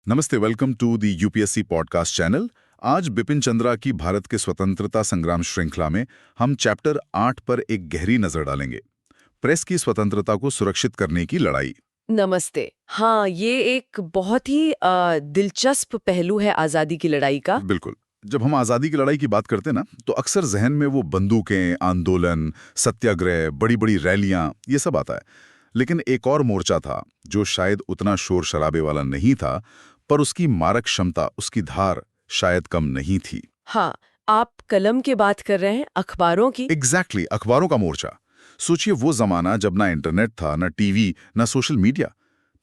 नमस्ते, welcome to the UPSC podcast channel. आज बिपिन चंद्रा की भारत के स्वतंत्रता संग्राम श्रृंखला में हम चैप्टर 8 पर एक गहरी नजर डालेंगे। प्रेस की स्वतंत्रता को सुरक्षित करने की लड़ाई। नमस्ते। हाँ, ये एक बहुत ही दिलचस्प पहलू है आज़ादी की लड़ाई का। बिल्कुल। जब हम आज़ादी की लड़ाई की बात करते हैं ना, तो अक्सर जहन में वो बंदूकें, आंदोलन, सत्याग्रह, बड़ी बड़ी रैलियां, ये सब आता है। लेकिन एक और मोर्चा था जो शायद उतना शोर शराबे वाला नहीं था, पर उसकी मारक क्षमता, उसकी धार शायद कम नहीं थी। हाँ, आप कलम की बात कर रहे हैं, अखबारों की। एग्जैक्टली, अखबारों का मोर्चा। सोचिए, वो जमाना जब ना इंटरनेट था, ना टीवी, ना सोशल मीडिया।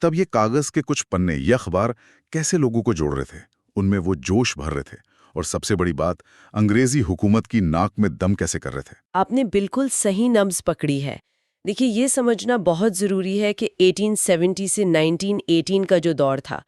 तब ये कागज के कुछ पन्ने या अखबार कैसे लोगों को जोड़ रहे थे, उनमें वो जोश भर रहे थे। और सबसे बड़ी बात, अंग्रेजी हुकूमत की नाक में दम कैसे कर रहे थे। आपने बिल्कुल सही नब्ज पकड़ी है। देखिए, ये समझना बहुत ज़रूरी है कि 1870 से 1918 का जो दौर था,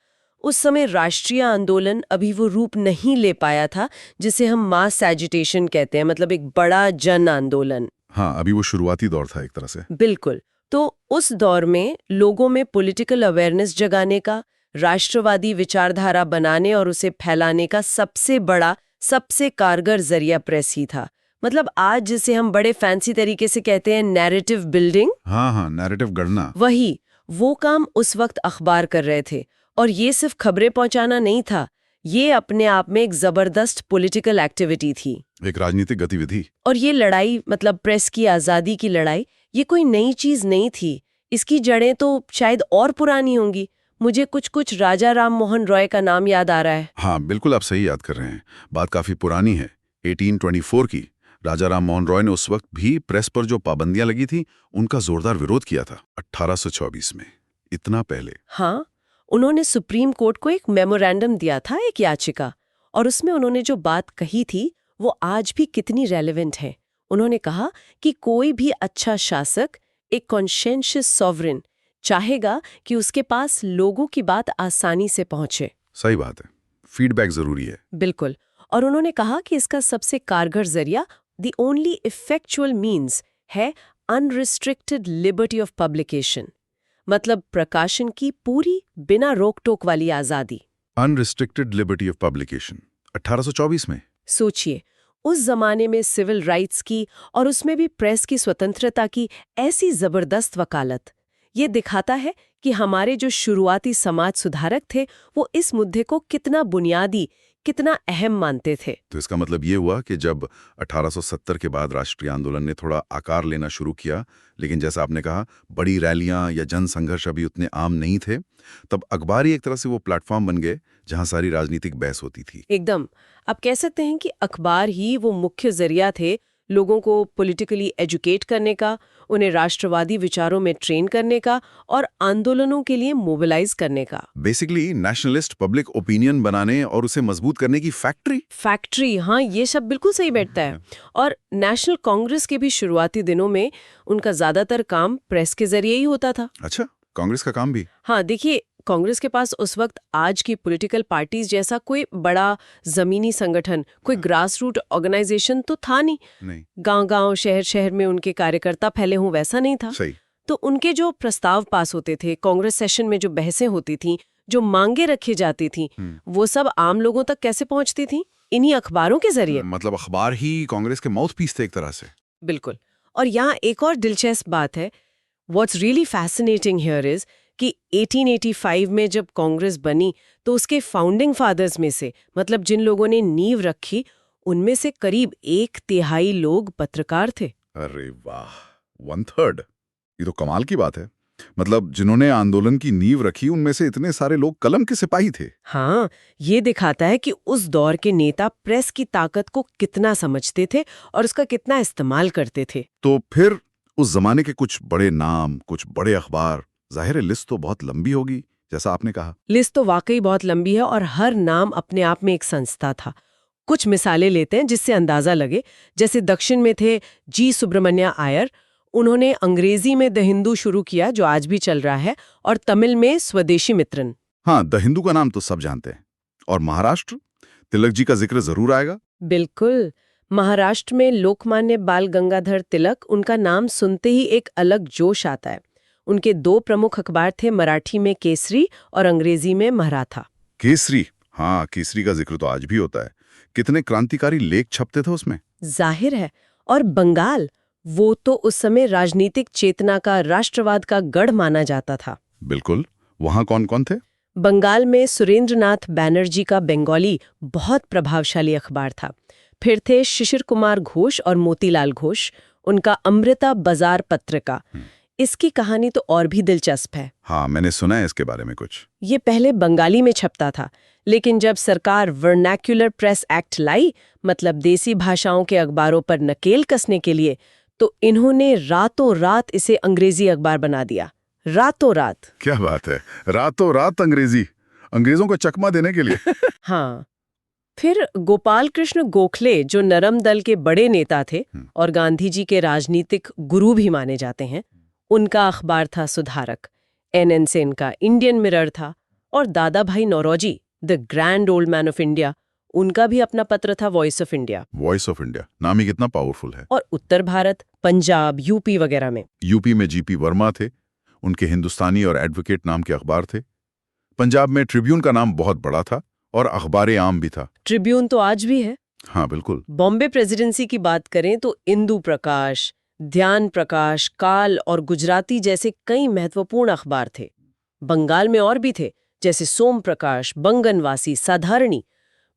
उस समय राष्ट्रीय आंदोलन अभी वो रूप नहीं ले पाया था जिसे हम मास एजिटेशन कहते हैं, मतलब एक बड़ा जन आंदोलन। हाँ, अभी वो शुरुआती दौर था एक तरह से। बिल्कुल। तो उस दौर में लोगों में पॉलिटिकल अवेयरनेस जगाने का, राष्ट्रवादी विचारधारा बनाने और उसे फैलाने का सबसे बड़ा, सबसे कारगर जरिया प्रेस ही था। मतलब आज जिसे हम बड़े फैंसी तरीके से कहते हैं नैरेटिव बिल्डिंग, हाँ हाँ, नैरेटिव गढ़ना। वही वो काम उस वक्त अखबार कर रहे थे। और ये सिर्फ खबरें पहुंचाना नहीं था, ये अपने आप में एक जबरदस्त पॉलिटिकल एक्टिविटी थी, एक राजनीतिक गतिविधि। और ये लड़ाई, मतलब प्रेस की आज़ादी की लड़ाई, ये कोई नई चीज़ नहीं थी। इसकी जड़ें तो शायद और पुरानी होंगी। मुझे कुछ राजा राम मोहन रॉय का नाम याद आ रहा है। हाँ, बिल्कुल, आप सही याद कर रहे हैं। बात काफी पुरानी है, 1824 की। राजा राम मोहन रॉय ने उस वक्त भी प्रेस पर जो पाबंदियां लगी थी, उनका जोरदार विरोध किया था 1824 में। इतना पहले। हाँ, उन्होंने सुप्रीम कोर्ट को एक मेमोरेंडम दिया था, एक याचिका। और उसमें उन्होंने जो बात कही थी वो आज भी कितनी रेलेवेंट है। उन्होंने कहा कि कोई भी अच्छा शासक, एक कॉन्शियस सॉवरेन, चाहेगा कि उसके पास लोगों की बात आसानी से पहुंचे। सही बात है, फीडबैक जरूरी है। बिल्कुल। और उन्होंने कहा कि इसका सबसे कारगर जरिया, द ओनली इफेक्चुअल मीन्स, है अनरिस्ट्रिक्टेड लिबर्टी ऑफ पब्लिकेशन, मतलब प्रकाशन की पूरी बिना रोक टोक वाली आजादी। अनरिस्ट्रिक्टेड लिबर्टी ऑफ पब्लिकेशन, 1824 में। सोचिए, उस जमाने में सिविल राइट्स की और उसमें भी प्रेस की स्वतंत्रता की ऐसी जबरदस्त वकालत। ये दिखाता है कि हमारे जो शुरुआती समाज सुधारक थे वो इस मुद्दे को कितना बुनियादी, कितना अहम मानते थे। तो इसका मतलब ये हुआ कि जब 1870 के बाद राष्ट्रीय आंदोलन ने थोड़ा आकार लेना शुरू किया, लेकिन जैसा आपने कहा, बड़ी रैलियां या जन संघर्ष अभी उतने आम नहीं थे, तब अखबार ही एक तरह से वो प्लेटफॉर्म बन गए जहां सारी राजनीतिक बहस होती थी। एकदम। आप कह सकते हैं कि अखबार ही वो मुख्य जरिया थे लोगों को पॉलिटिकली एजुकेट करने का, उन्हें राष्ट्रवादी विचारों में ट्रेन करने का और आंदोलनों के लिए मोबिलाइज करने का। बेसिकली नेशनलिस्ट पब्लिक ओपिनियन बनाने और उसे मजबूत करने की फैक्ट्री, हाँ, ये सब बिल्कुल सही बैठता है। और नेशनल कांग्रेस के भी शुरुआती दिनों में उनका ज्यादातर काम प्रेस के जरिए ही होता था। अच्छा, कांग्रेस का काम भी। हाँ, देखिए, कांग्रेस के पास उस वक्त आज की पॉलिटिकल पार्टीज जैसा कोई बड़ा जमीनी संगठन, कोई ग्रास रूट ऑर्गेनाइजेशन तो था नहीं। गांव-गांव, शहर-शहर में उनके कार्यकर्ता फैले हों, वैसा नहीं था। सही। तो उनके जो प्रस्ताव पास होते थे, कांग्रेस सेशन में जो बहसें होती थीं, जो मांगे रखी जाती थीं, वो सब आम लोगों तक कैसे पहुंचती थीं? इन्हीं अखबारों के जरिए। मतलब अखबार ही कांग्रेस के माउथ पीस थे एक तरह से। बिल्कुल। और यहाँ एक और दिलचस्प बात है। What's really fascinating here is कि 1885 में जब कांग्रेस बनी तो उसके फाउंडिंग फादर्स में से, मतलब जिन लोगों ने नींव रखी, उनमें से करीब 1/3 लोग पत्रकार थे। अरे वाह, 1/3! ये तो कमाल की बात है। मतलब जिन्होंने आंदोलन की नींव रखी, उनमें से इतने सारे लोग कलम के सिपाही थे। हाँ, ये दिखाता है कि उस दौर के नेता प्रेस की ताकत को कितना समझते थे और उसका कितना इस्तेमाल करते थे। तो फिर उस जमाने के कुछ बड़े नाम, कुछ बड़े अखबार, जाहिर है लिस्ट तो बहुत लंबी होगी, जैसा आपने कहा। लिस्ट तो वाकई बहुत लंबी है और हर नाम अपने आप में एक संस्था था। कुछ मिसालें लेते हैं जिससे अंदाजा लगे। जैसे दक्षिण में थे जी सुब्रमण्य आयर, उन्होंने अंग्रेजी में द हिंदू शुरू किया जो आज भी चल रहा है, और तमिल में स्वदेशी मित्रन। हाँ, द हिंदू का नाम तो सब जानते हैं। और महाराष्ट्र, तिलक जी का जिक्र जरूर आएगा। बिल्कुल। महाराष्ट्र में लोकमान्य बाल गंगाधर तिलक, उनका नाम सुनते ही एक अलग जोश आता है। उनके 2 प्रमुख अखबार थे, मराठी में केसरी और अंग्रेजी में मराठा। केसरी, हाँ केसरी का जिक्र तो आज भी होता है। कितने क्रांतिकारी लेख छपते थे उसमें। जाहिर है। और बंगाल, वो तो उस समय राजनीतिक चेतना का, राष्ट्रवाद का गढ़ माना जाता था। बिल्कुल। वहाँ कौन कौन थे? बंगाल में सुरेंद्रनाथ बैनर्जी का बंगाली बहुत प्रभावशाली अखबार था। फिर थे शिशिर कुमार घोष और मोतीलाल घोष, उनका अमृता बाजार पत्रिका। इसकी कहानी तो और भी दिलचस्प है। हाँ, मैंने सुना है इसके बारे में कुछ। ये पहले बंगाली में छपता था, लेकिन जब सरकार वर्नैक्युलर प्रेस एक्ट लाई, मतलब देसी भाषाओं के अखबारों पर नकेल कसने के लिए, तो इन्होंने रातों रात इसे अंग्रेजी अखबार बना दिया। रातों रात। क्या बात है, रातों रात अंग्रेजी, अंग्रेजों को चकमा देने के लिए। हाँ। फिर गोपाल कृष्ण गोखले, जो नरम दल के बड़े नेता थे और गांधी जी के राजनीतिक गुरु भी माने जाते हैं, उनका अखबार था सुधारक। एन सेन का इंडियन मिरर था। और Dadabhai Naoroji, the grand old man of India, उनका भी अपना पत्र था voice of India. Voice of India नाम ही कितना पावरफुल है। और उत्तर भारत, पंजाब, यूपी वगैरह में, यूपी में जीपी वर्मा थे, उनके हिंदुस्तानी और एडवोकेट नाम के अखबार थे। पंजाब में ट्रिब्यून का नाम बहुत बड़ा था और अखबार आम भी था। ट्रिब्यून तो आज भी है। हाँ बिल्कुल। बॉम्बे प्रेसिडेंसी की बात करें तो इंदु प्रकाश, ध्यान प्रकाश, काल और गुजराती जैसे कई महत्वपूर्ण अखबार थे। बंगाल में और भी थे, जैसे सोम प्रकाश, बंगनवासी, साधारणी।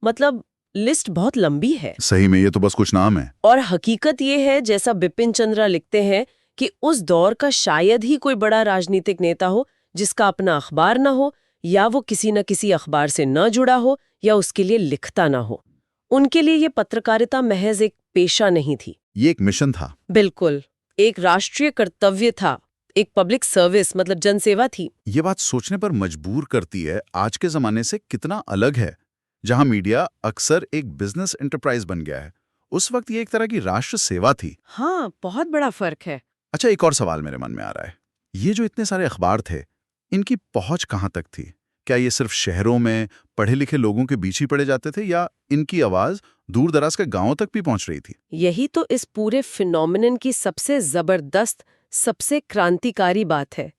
मतलब लिस्ट बहुत लंबी है। सही में ये तो बस कुछ नाम है। और हकीकत ये है, जैसा बिपिन चंद्रा लिखते हैं, कि उस दौर का शायद ही कोई बड़ा राजनीतिक नेता हो जिसका अपना अखबार न हो, या वो किसी न किसी अखबार से न जुड़ा हो, या उसके लिए लिखता न हो। उनके लिए ये पत्रकारिता महज एक पेशा नहीं थी, ये एक मिशन था। बिल्कुल एक राष्ट्रीय कर्तव्य था, एक पब्लिक सर्विस, मतलब जनसेवा थी। ये बात सोचने पर मजबूर करती है आज के जमाने से कितना अलग है, जहां मीडिया अक्सर एक बिजनेस एंटरप्राइज बन गया है। उस वक्त ये एक तरह की राष्ट्र सेवा थी। हाँ, बहुत बड़ा फर्क है। अच्छा, एक और सवाल मेरे मन में आ रहा है। ये जो इतने सारे अखबार थे, इनकी पहुंच कहां तक थी? क्या ये सिर्फ शहरों में पढ़े लिखे लोगों के बीच ही पढ़े जाते थे, या इनकी आवाज दूर दराज के गांवों तक भी पहुंच रही थी? यही तो इस पूरे फिनोमिनन की सबसे जबरदस्त, सबसे क्रांतिकारी बात है।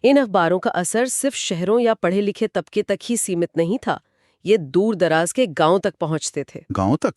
इन अखबारों का असर सिर्फ शहरों या पढ़े लिखे तबके तक ही सीमित नहीं था, ये दूर दराज के गांवों तक पहुंचते थे। गांवों तक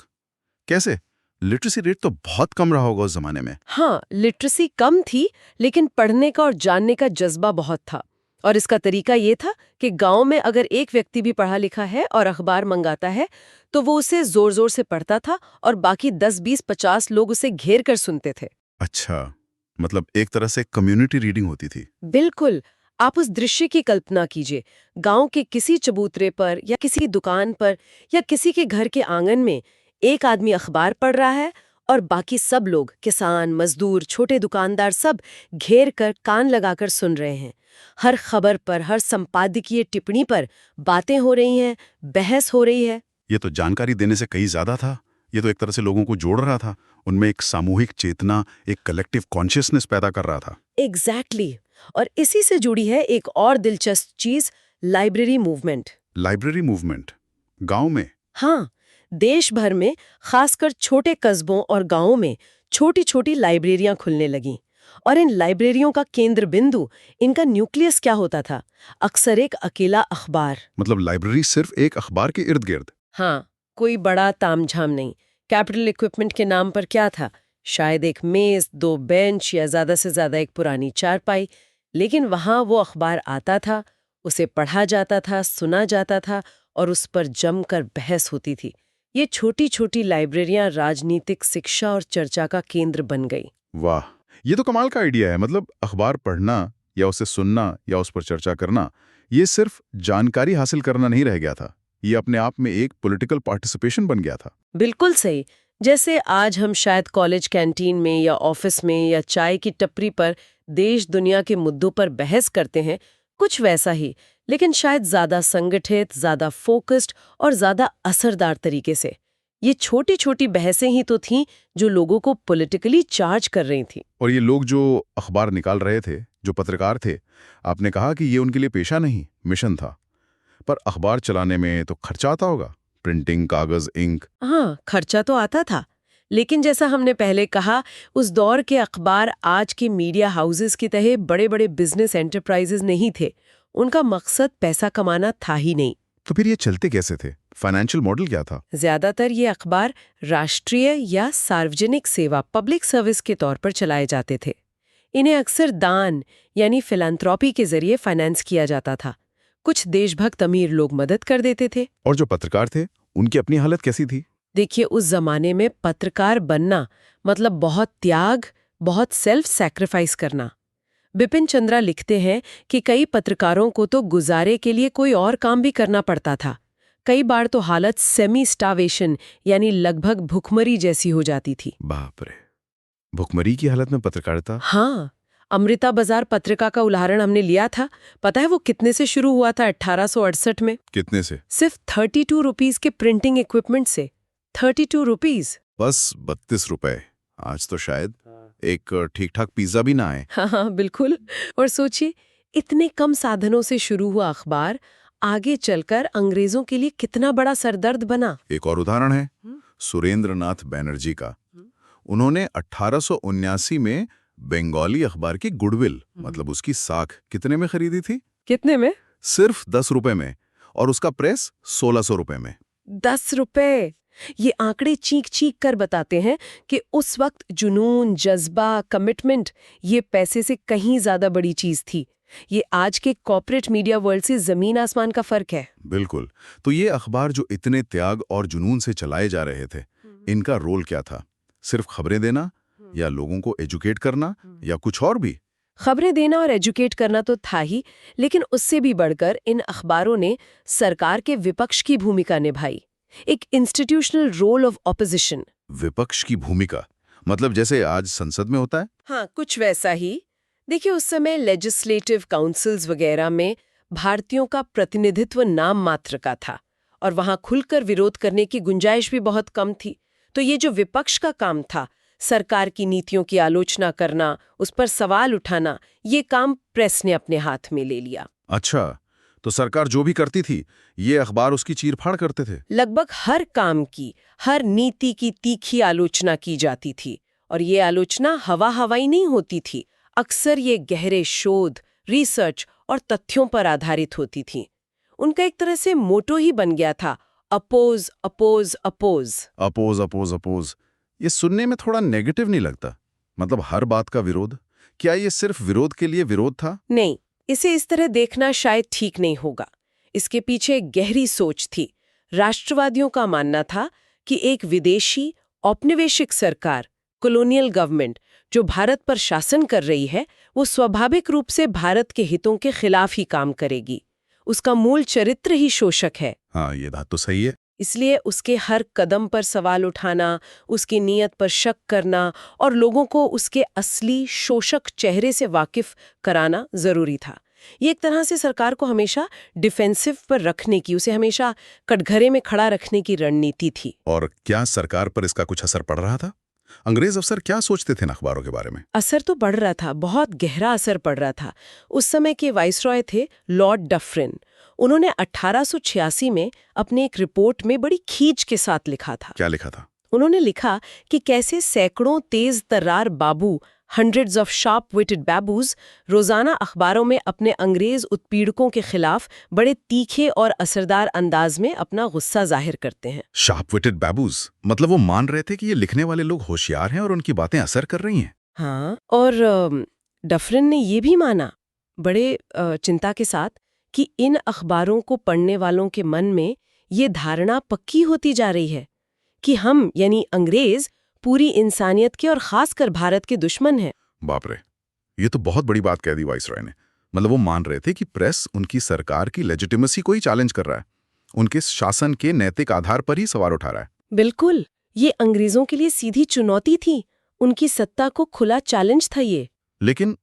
कैसे? लिटरेसी रेट तो बहुत कम रहा होगा उस जमाने में। हाँ, लिटरेसी कम थी, लेकिन पढ़ने का और जानने का जज्बा बहुत था। और इसका तरीका ये था कि गांव में अगर एक व्यक्ति भी पढ़ा लिखा है और अखबार मंगाता है, तो वो उसे जोर जोर से पढ़ता था और बाकी 10, 20, 50 लोग उसे घेर कर सुनते थे। अच्छा, मतलब एक तरह से कम्युनिटी रीडिंग होती थी। बिल्कुल। आप उस दृश्य की कल्पना कीजिए, गांव के किसी चबूतरे पर या किसी दुकान पर या किसी के घर के आंगन में एक आदमी अखबार पढ़ रहा है और बाकी सब लोग, किसान, मजदूर, छोटे दुकानदार, सब घेर कर कान लगाकर सुन रहे हैं। हर खबर पर, हर संपादकीय टिप्पणी पर बातें हो रही हैं, बहस हो रही है। ये तो जानकारी देने से कहीं ज्यादा था। ये तो एक तरह से लोगों को जोड़ रहा था, उनमें एक सामूहिक चेतना, एक कलेक्टिव कॉन्शियसनेस पैदा कर रहा था। एग्जैक्टली। और इसी से जुड़ी है एक और दिलचस्प चीज, लाइब्रेरी मूवमेंट। लाइब्रेरी मूवमेंट गांव में? हाँ, देश भर में, खासकर छोटे कस्बों और गांवों में छोटी छोटी लाइब्रेरियां खुलने लगीं। और इन लाइब्रेरियों का केंद्र बिंदु, इनका न्यूक्लियस क्या होता था? अक्सर एक अकेला अखबार। मतलब लाइब्रेरी सिर्फ एक अखबार के इर्द गिर्द? हाँ, कोई बड़ा तामझाम नहीं। कैपिटल इक्विपमेंट के नाम पर क्या था? शायद एक मेज, 2 बेंच या ज्यादा से ज्यादा एक पुरानी चारपाई। लेकिन वहां वो अखबार आता था, उसे पढ़ा जाता था, सुना जाता था और उस पर जमकर बहस होती थी। ये छोटी छोटी लाइब्रेरियां राजनीतिक, शिक्षा और चर्चा का केंद्र बन गई। वाह, ये तो कमाल का आइडिया है। मतलब अखबार पढ़ना या उसे सुनना या उस पर चर्चा करना, ये सिर्फ जानकारी हासिल करना नहीं रह गया था, ये अपने आप में एक पॉलिटिकल पार्टिसिपेशन बन गया था। बिल्कुल सही। जैसे आज हम शायद कॉलेज कैंटीन में या ऑफिस में या चाय की टपरी पर देश दुनिया के मुद्दों पर बहस करते हैं, कुछ वैसा ही, लेकिन शायद ज्यादा संगठित, ज्यादा फोकस्ड और ज्यादा असरदार तरीके से। ये छोटी छोटी बहसें ही तो थीं जो लोगों को पॉलिटिकली चार्ज कर रही थी। और ये लोग जो अखबार निकाल रहे थे, जो पत्रकार थे, आपने कहा कि ये उनके लिए पेशा नहीं, मिशन था। पर अखबार चलाने में तो खर्चा आता होगा, प्रिंटिंग, कागज, इंक। हाँ, खर्चा तो आता था, लेकिन जैसा हमने पहले कहा, उस दौर के अखबार आज के मीडिया हाउसेस की तरह बड़े बड़े बिजनेस एंटरप्राइजेज नहीं थे। उनका मकसद पैसा कमाना था ही नहीं। तो फिर ये चलते कैसे थे? फाइनेंशियल मॉडल क्या था? ज्यादातर ये अखबार राष्ट्रीय या सार्वजनिक सेवा पब्लिक सर्विस के तौर पर चलाए जाते थे। इन्हें अक्सर दान यानी फिलैंथ्रोपी के जरिए फाइनेंस किया जाता था। कुछ देशभक्त अमीर लोग मदद कर देते थे। और जो पत्रकार थे, उनकी अपनी हालत कैसी थी? देखिए, उस जमाने में पत्रकार बनना मतलब बहुत त्याग, बहुत सेल्फ सैक्रिफाइस करना। बिपिन चंद्रा लिखते हैं कि कई पत्रकारों को तो गुजारे के लिए कोई और काम भी करना पड़ता था। कई बार तो हालत सेमी स्टावेशन यानी लगभग भुखमरी जैसी हो जाती थी। बाप रे, भुखमरी की हालत में पत्रकारिता? हाँ, अमृता बाजार पत्रिका का उदाहरण हमने लिया था। पता है वो कितने से शुरू हुआ था 1868 में? कितने से? सिर्फ 32 रुपीस के प्रिंटिंग इक्विपमेंट से। 32 रुपीस। बस 32 रुपए। आज तो शायद एक ठीक-ठाक पिज्जा भी ना आए। हाँ, बिल्कुल। और सोचिए, इतने कम साधनों से शुरू हुआ अखबार आगे चलकर अंग्रेजों के लिए कितना बड़ा सरदर्द बना। एक और उदाहरण है सुरेंद्रनाथ बैनर्जी का। उन्होंने 1879 में बंगाली अखबार की गुडविल मतलब उसकी साख कितने में खरीदी थी? कितने में? सिर्फ 10 रुपए में। और उसका प्रेस 1600 रुपए में। 10 रुपए। ये आंकड़े चीख चीख कर बताते हैं कि उस वक्त जुनून, जज्बा, कमिटमेंट ये पैसे से कहीं ज्यादा बड़ी चीज थी। ये आज के कॉर्पोरेट मीडिया वर्ल्ड से जमीन आसमान का फर्क है। बिल्कुल। तो ये अखबार जो इतने त्याग और जुनून से चलाए जा रहे थे, इनका रोल क्या था? सिर्फ खबरें देना या लोगों को एजुकेट करना या कुछ और भी? खबरें देना और एजुकेट करना तो था ही, लेकिन उससे भी बढ़कर इन अखबारों ने सरकार के विपक्ष की भूमिका निभाई। एक इंस्टीट्यूशनल रोल ऑफ ऑपोजिशन। विपक्ष की भूमिका मतलब जैसे आज संसद में होता है? हाँ, कुछ वैसा ही। देखिए, उस समय लेजिस्लेटिव काउंसिल्स वगैरह में भारतीयों का प्रतिनिधित्व नाम मात्र का था और वहां खुलकर विरोध करने की गुंजाइश भी बहुत कम थी। तो ये जो विपक्ष का काम था, सरकार की नीतियों की आलोचना करना, उस पर सवाल उठाना, ये काम प्रेस ने अपने हाथ में ले लिया। अच्छा, तो सरकार जो भी करती थी, ये अखबार उसकी चीरफाड़ करते थे? लगभग हर काम की, हर नीति की तीखी आलोचना की जाती थी। और ये आलोचना हवा हवाई नहीं होती थी। अक्सर ये गहरे शोध, रिसर्च और तथ्यों पर आधारित होती थी। उनका एक तरह से मोटो ही बन गया था, oppose oppose oppose. Oppose oppose oppose. ये सुनने में थोड़ा नेगेटिव नहीं लगता? मतलब हर बात का विरोध। क्या ये सिर्फ विरोध के लिए विरोध था? नहीं, इसे इस तरह देखना शायद ठीक नहीं होगा। इसके पीछे एक गहरी सोच थी। राष्ट्रवादियों का मानना था कि एक विदेशी औपनिवेशिक सरकार, कॉलोनियल गवर्नमेंट, जो भारत पर शासन कर रही है, वो स्वाभाविक रूप से भारत के हितों के खिलाफ ही काम करेगी। उसका मूल चरित्र ही शोषक है। हाँ, ये बात तो सही है। इसलिए उसके हर कदम पर सवाल उठाना, उसकी नीयत पर शक करना और लोगों को उसके असली शोषक चेहरे से वाकिफ कराना जरूरी था। ये एक तरह से सरकार को हमेशा डिफेंसिव पर रखने की, उसे हमेशा कटघरे में खड़ा रखने की रणनीति थी। और क्या सरकार पर इसका कुछ असर पड़ रहा था? अंग्रेज अफसर क्या सोचते थे इन अखबारों के बारे में? असर तो पड़ रहा था, बहुत गहरा असर पड़ रहा था। उस समय के वाइसरॉय थे लॉर्ड डफरिन। उन्होंने 1886 में अपने एक रिपोर्ट में बड़ी खींच के साथ लिखा था। क्या लिखा था? उन्होंने लिखा कि कैसे सैकड़ों तेज तर्रार बाबू, हंड्रेड्स ऑफ शार्प विटेड बैबूज, रोजाना अखबारों में अपने अंग्रेज उत्पीड़कों के खिलाफ बड़े तीखे और असरदार अंदाज में अपना गुस्सा जाहिर करते हैं। शार्प विटेड बैबूज मतलब वो मान रहे थे कि ये लिखने वाले लोग होशियार हैं और उनकी बातें असर कर रही हैं। हाँ, और डफरिन ने ये भी माना बड़े चिंता के साथ कि इन अखबारों को पढ़ने वालों के मन में ये धारणा पक्की होती जा रही है कि हम यानी अंग्रेज पूरी इंसानियत के और खासकर भारत के दुश्मन हैं। बाप रे, ये तो बहुत बड़ी बात कह दी वाइसरॉय ने। मतलब वो मान रहे थे कि प्रेस उनकी सरकार की लेजिटिमेसी को ही चैलेंज कर रहा है, उनके शासन के नैतिक आधार पर ही सवाल उठा रहा है। बिल्कुल, ये अंग्रेजों के लिए सीधी चुनौती थी, उनकी सत्ता को खुला चैलेंज था ये। लेकिन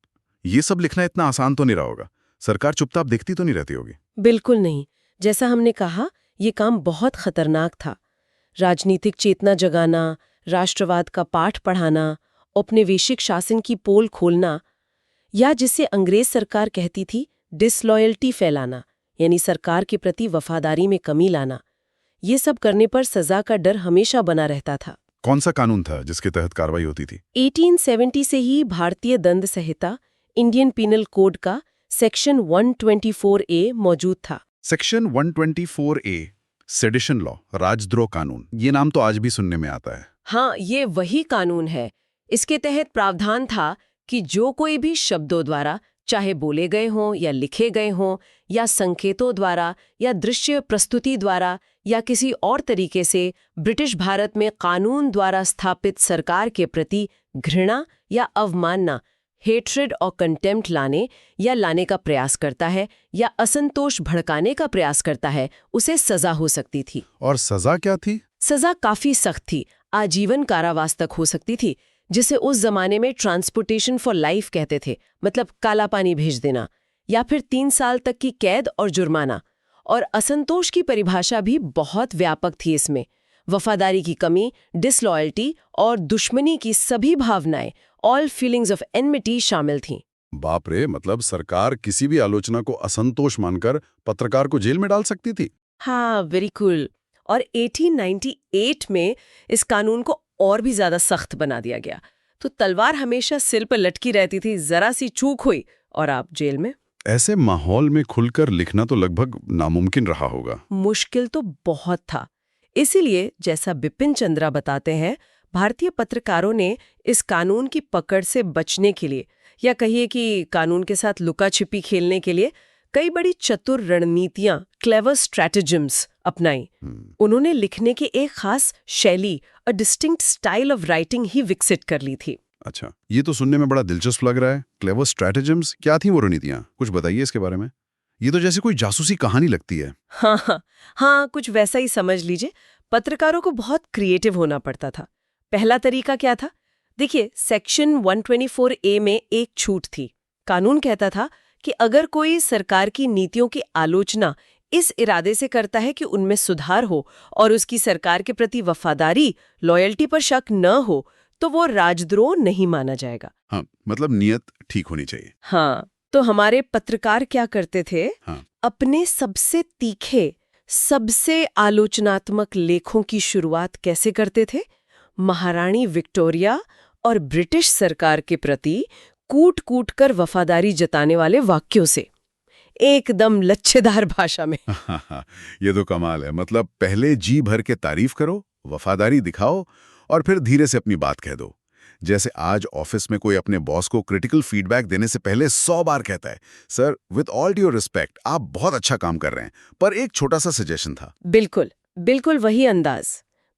ये सब लिखना इतना आसान तो नहीं रहा होगा। सरकार चुपचाप देखती तो नहीं रहती होगी? बिल्कुल नहीं। जैसा हमने कहा, ये काम बहुत खतरनाक था। राजनीतिक चेतना जगाना, राष्ट्रवाद का पाठ पढ़ाना, औपनिवेशिक शासन की पोल खोलना, या जिसे अंग्रेज सरकार कहती थी डिसलॉयल्टी फैलाना, यानी सरकार के प्रति वफादारी में कमी लाना, ये सब करने पर सजा का डर हमेशा बना रहता था। कौन सा कानून था जिसके तहत कार्रवाई होती थी? 1870 से ही भारतीय दंड संहिता, इंडियन पीनल कोड का सेक्शन 124A मौजूद था। सेक्शन 124A सेडिशन लॉ, राजद्रोह कानून, ये नाम तो आज भी सुनने में आता है। हाँ, ये वही कानून है। इसके तहत प्रावधान था कि जो कोई भी शब्दों द्वारा, चाहे बोले गए हों या लिखे गए हों, या संकेतों द्वारा या दृश्य प्रस्तुति द्वारा या किसी और तरीके से ब्रिटिश भारत में कानून द्वारा स्थापित सरकार के प्रति घृणा या अवमानना, हेट्रेड और कंटेम्प्ट लाने का प्रयास करता है या असंतोष भड़काने का प्रयास करता है, उसे सजा हो सकती थी। और सजा क्या थी? सजा काफी सख्त थी, आजीवन कारावास तक हो सकती थी, जिसे उस जमाने में ट्रांसपोर्टेशन फॉर लाइफ कहते थे, मतलब काला पानी भेज देना, या फिर 3 साल तक की कैद और जुर्माना। और असंतोष की परिभाषा भी बहुत व्यापक थी इसमें। वफादारी की कमी, डिसलॉयल्टी और दुश्मनी की सभी भावनाएं, ऑल फीलिंग्स ऑफ एनमिटी शामिल थीं। बाप रे, मतलब सरकार किसी भी आलोचना को असंतोष मानकर पत्रकार को जेल में डाल सकती थी। हाँ, वेरी कूल। और 1898 में इस कानून को और भी ज्यादा सख्त बना दिया गया। तो तलवार हमेशा सिर पर लटकी रहती थी, जरा सी चूक हुई और आप जेल में। ऐसे माहौल में खुलकर लिखना तो लगभग नामुमकिन रहा होगा। मुश्किल तो बहुत था। इसीलिए जैसा बिपिन चंद्रा बताते हैं, भारतीय पत्रकारों ने इस कानून की पकड़ से बचने के लिए, या कहिए कि कानून के साथ लुका छिपी खेलने के लिए, कई बड़ी चतुर रणनीतियां, क्लेवर स्ट्रैटेजम्स अपनाई। उन्होंने लिखने की एक खास शैली, a distinct style of writing ही विकसित कर ली थी। अच्छा, ये तो सुनने में बड़ा दिलचस्प लग रहा है। क्लेवर स्ट्रैटेजम्स, क्या थी वो रणनीतियां? कुछ बताइए इसके बारे में। ये तो जैसे कोई जासूसी कहानी लगती है। हाँ, कुछ वैसा ही समझ लीजिए। पत्रकारों को बहुत क्रिएटिव होना पड़ता था। पहला तरीका क्या था? देखिए, सेक्शन 124A में एक छूट थी। कानून कहता था कि अगर कोई सरकार की नीतियों की आलोचना इस इरादे से करता है कि उनमें सुधार हो और उसकी सरकार के प्रति वफादारी, लॉयल्टी पर शक न हो, तो वो राजद्रोह नहीं माना जाएगा। हाँ, मतलब नियत ठीक होनी चाहिए। हाँ, तो हमारे पत्रकार क्या करते थे? हाँ। अपने सबसे तीखे, सबसे आलोचनात्मक लेखों की शुरुआत कैसे करते थे? महारानी विक्टोरिया और ब्रिटिश सरकार के प्रति कूट-कूट कर वफादारी जताने वाले वाक्यों से, एकदम लच्छेदार भाषा में। ये तो कमाल है। मतलब पहले जी भर के तारीफ करो, वफादारी दिखाओ और फिर धीरे से अपनी बात कह दो। जैसे आज ऑफिस में कोई अपने बॉस को क्रिटिकल फीडबैक देने से पहले 100 बार कहता है, sir with all due respect, आप बहुत अच्छा काम कर रहे हैं, पर एक छोटा सा सजेशन था। बिल्कुल, बिल्कुल वही अंदाज।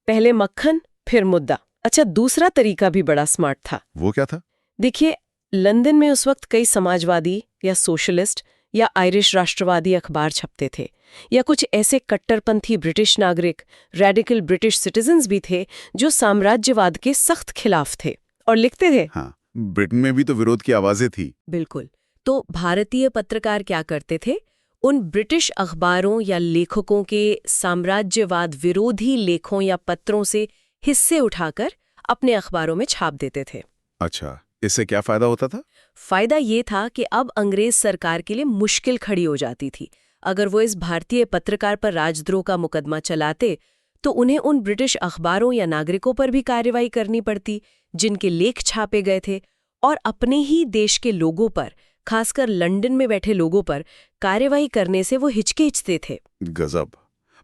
पहले मक्खन, फिर मुद्दा। अच्छा, दूसरा तरीका भी बड़ा स्मार्ट था। वो क्या था? देखिए, लंदन में उस वक्त कई समाजवादी या सोशलिस्ट या आयरिश राष्ट्रवादी अखबार छपते थे, या कुछ ऐसे कट्टरपंथी ब्रिटिश नागरिक, रेडिकल ब्रिटिश सिटीजन्स भी थे जो साम्राज्यवाद के सख्त खिलाफ थे और लिखते थे। हाँ, ब्रिटेन में भी तो विरोध की आवाजें थी। बिल्कुल। तो भारतीय पत्रकार क्या करते थे? उन ब्रिटिश अखबारों या लेखकों के साम्राज्यवाद विरोधी लेखों या पत्रों से हिस्से उठाकर अपने अखबारों में छाप देते थे। अच्छा, इससे क्या फायदा होता था? फायदा ये था कि अब अंग्रेज सरकार के लिए मुश्किल खड़ी हो जाती थी। अगर वो इस भारतीय पत्रकार पर राजद्रोह का मुकदमा चलाते, तो उन्हें उन ब्रिटिश अखबारों या नागरिकों पर भी कार्रवाई करनी पड़ती जिनके लेख छापे गए थे, और अपने ही देश के लोगों पर, खासकर लंदन में बैठे लोगों पर कार्रवाई करने से वो हिचकिचाते थे। गजब।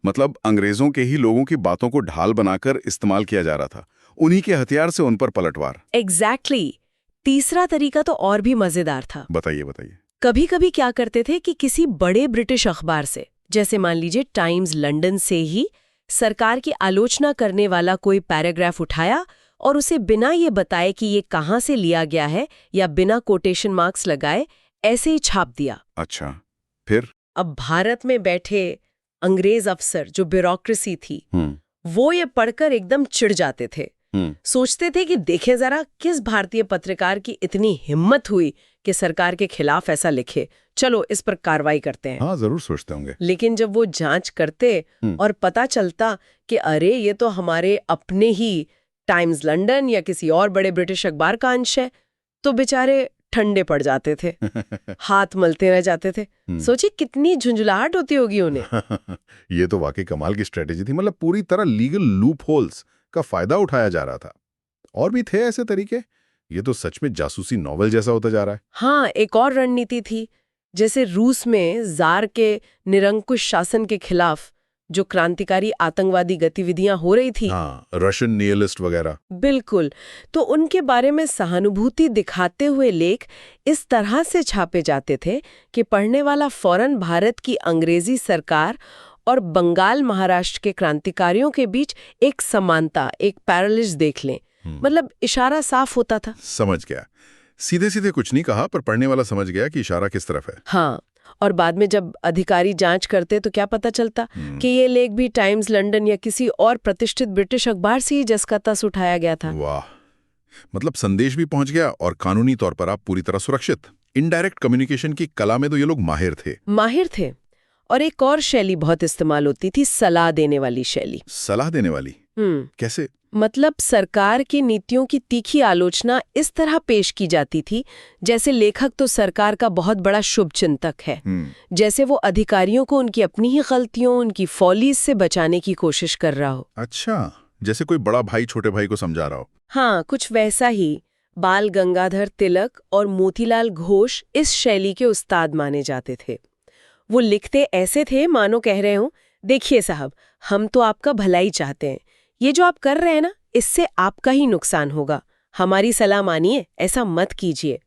मतलब अंग्रेजों के ही लोगों की बातों को ढाल बनाकर इस्तेमाल किया जा रहा था, उन्हीं के हथियार से उन पर पलटवार। एग्जैक्टली। तीसरा तरीका तो और भी मजेदार था। बताइए बताइए। कभी कभी क्या करते थे कि किसी बड़े ब्रिटिश अखबार से, जैसे मान लीजिए टाइम्स लंदन से ही, सरकार की आलोचना करने वाला कोई पैराग्राफ उठाया और उसे बिना ये बताए कि ये कहाँ से लिया गया है या बिना कोटेशन मार्क्स लगाए ऐसे ही छाप दिया। अच्छा, फिर? अब भारत में बैठे अंग्रेज अफसर, जो ब्यूरोक्रेसी थी, वो ये पढ़कर एकदम चिढ़ जाते थे। सोचते थे कि देखे जरा किस भारतीय पत्रकार की इतनी हिम्मत हुई कि सरकार के खिलाफ ऐसा लिखे, चलो इस पर कार्रवाई करते हैं। हाँ, जरूर सोचते होंगे। लेकिन जब वो जांच करते और पता चलता कि अरे ये तो हमारे अपने ही टाइम्स लंदन या किसी और बड़े ब्रिटिश अखबार का अंश है, तो बेचारे ठंडे पड़ जाते थे, हाथ मलते रह जाते थे। सोचिए कितनी झुंझुलाहट होती होगी उन्हें। ये तो वाकई कमाल की स्ट्रेटेजी थी। मतलब पूरी तरह लीगल लूप होल्स का फायदा उठाया जा रहा था। और भी थे ऐसे तरीके? ये तो सच में जासूसी नॉवल जैसा होता जा रहा है। हाँ, एक और रणनीति थी, जैसे रूस में जार के निरंकुश शासन के खिलाफ जो क्रांतिकारी आतंकवादी गतिविधियां हो रही थी। हाँ, रशियन नियलिस्ट वगैरह। बिल्कुल। तो उनके बारे में सहानुभूति दिखाते हुए लेख इस तरह से छापे जाते थे कि पढ़ने वाला फौरन भारत की अंग्रेजी सरकार और बंगाल महाराष्ट्र के क्रांतिकारियों के बीच एक समानता, एक पैरेलल्स देख लें। मतलब इशारा साफ होता था। समझ गया। सीधे सीधे कुछ नहीं कहा, पर पढ़ने वाला समझ गया कि इशारा किस तरफ है। हाँ, और बाद में जब अधिकारी जांच करते तो क्या पता चलता कि ये लेख भी टाइम्स लंदन या किसी और प्रतिष्ठित ब्रिटिश अखबार से ही जसकतस उठाया गया था। वाह, मतलब संदेश भी पहुंच गया और कानूनी तौर पर आप पूरी तरह सुरक्षित। इनडायरेक्ट कम्युनिकेशन की कला में तो ये लोग माहिर थे। और एक और शैली बहुत इस्तेमाल होती थी, सलाह देने वाली शैली। सलाह देने वाली? कैसे? मतलब सरकार की नीतियों की तीखी आलोचना इस तरह पेश की जाती थी जैसे लेखक तो सरकार का बहुत बड़ा शुभचिंतक है। जैसे वो अधिकारियों को उनकी अपनी ही गलतियों, उनकी फॉलीज से बचाने की कोशिश कर रहा हो। अच्छा, जैसे कोई बड़ा भाई छोटे भाई को समझा रहा हो। हाँ, कुछ वैसा ही। बाल गंगाधर तिलक और मोतीलाल घोष इस शैली के उस्ताद माने जाते थे। वो लिखते ऐसे थे मानो कह रहे हो, देखिए साहब, हम तो आपका भलाई चाहते हैं, ये जो आप कर रहे हैं ना, इससे आपका ही नुकसान होगा, हमारी सलाह मानिए, ऐसा मत कीजिए।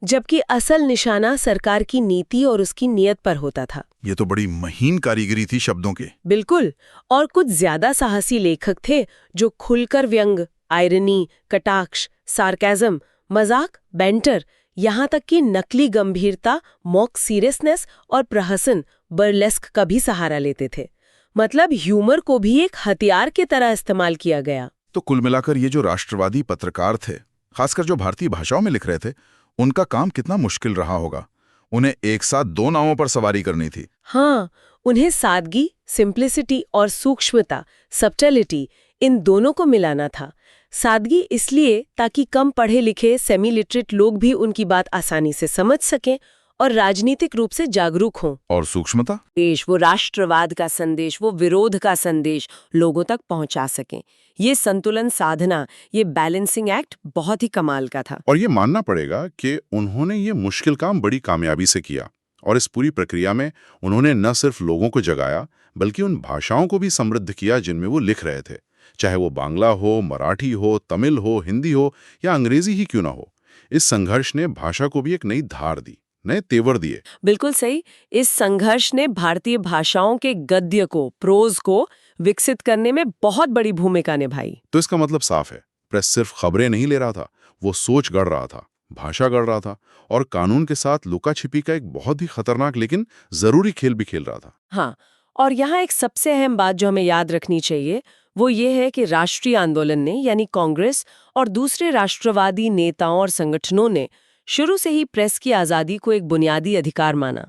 जबकि असल निशाना सरकार की नीति और उसकी नीयत पर होता था। ये तो बड़ी महीन कारीगरी थी शब्दों के। बिल्कुल। और कुछ ज्यादा साहसी लेखक थे जो खुलकर व्यंग, आयरनी, कटाक्ष, सार्केज्म, मजाक, बैंटर, यहाँ तक कि नकली गंभीरता, मॉक सीरियसनेस और प्रहसन, बर्लेस्क का भी सहारा लेते थे। मतलब ह्यूमर को भी एक हथियार की तरह इस्तेमाल किया गया। तो कुल मिलाकर ये जो राष्ट्रवादी पत्रकार थे, खासकर जो भारतीय भाषाओं में लिख रहे थे, उनका काम कितना मुश्किल रहा होगा। उन्हें एक साथ दो नावों पर सवारी करनी थी। हाँ, उन्हें सादगी, सिंप्लिसिटी और सूक्ष्मता, सब्टिलिटी, इन दोनों को मिलाना था। सादगी इसलिए ताकि कम पढ़े लिखे सेमी लिटरेट लोग भी उनकी बात आसानी से समझ सकें और राजनीतिक रूप से जागरूक हों। और सूक्ष्मता? वो राष्ट्रवाद का संदेश, वो विरोध का संदेश लोगों तक पहुंचा सकें। ये संतुलन साधना, ये बैलेंसिंग एक्ट बहुत ही कमाल का था। और ये मानना पड़ेगा कि उन्होंने ये मुश्किल काम बड़ी कामयाबी से किया। और इस पूरी प्रक्रिया में उन्होंने न सिर्फ लोगों को जगाया, बल्कि उन भाषाओं को भी समृद्ध किया जिनमें वो लिख रहे थे, चाहे वो बांग्ला हो, मराठी हो, तमिल हो, हिंदी हो या अंग्रेजी ही क्यों ना हो। इस संघर्ष ने भाषा को भी एक नई धार दी, नए तेवर दिए। बिल्कुल सही। इस संघर्ष ने भारतीय भाषाओं के गद्य को, प्रोज को विकसित करने में बहुत बड़ी भूमिका निभाई। तो इसका मतलब साफ है, प्रेस सिर्फ खबरें नहीं ले रहा था, वो सोच गढ़ रहा था, भाषा गढ़ रहा था और कानून के साथ लुका छिपी का एक बहुत ही खतरनाक लेकिन जरूरी खेल भी खेल रहा था। हाँ, और यहाँ एक सबसे अहम बात जो हमें याद रखनी चाहिए वो ये है कि राष्ट्रीय आंदोलन ने, यानी कांग्रेस और दूसरे राष्ट्रवादी नेताओं और संगठनों ने शुरू से ही प्रेस की आजादी को एक बुनियादी अधिकार माना।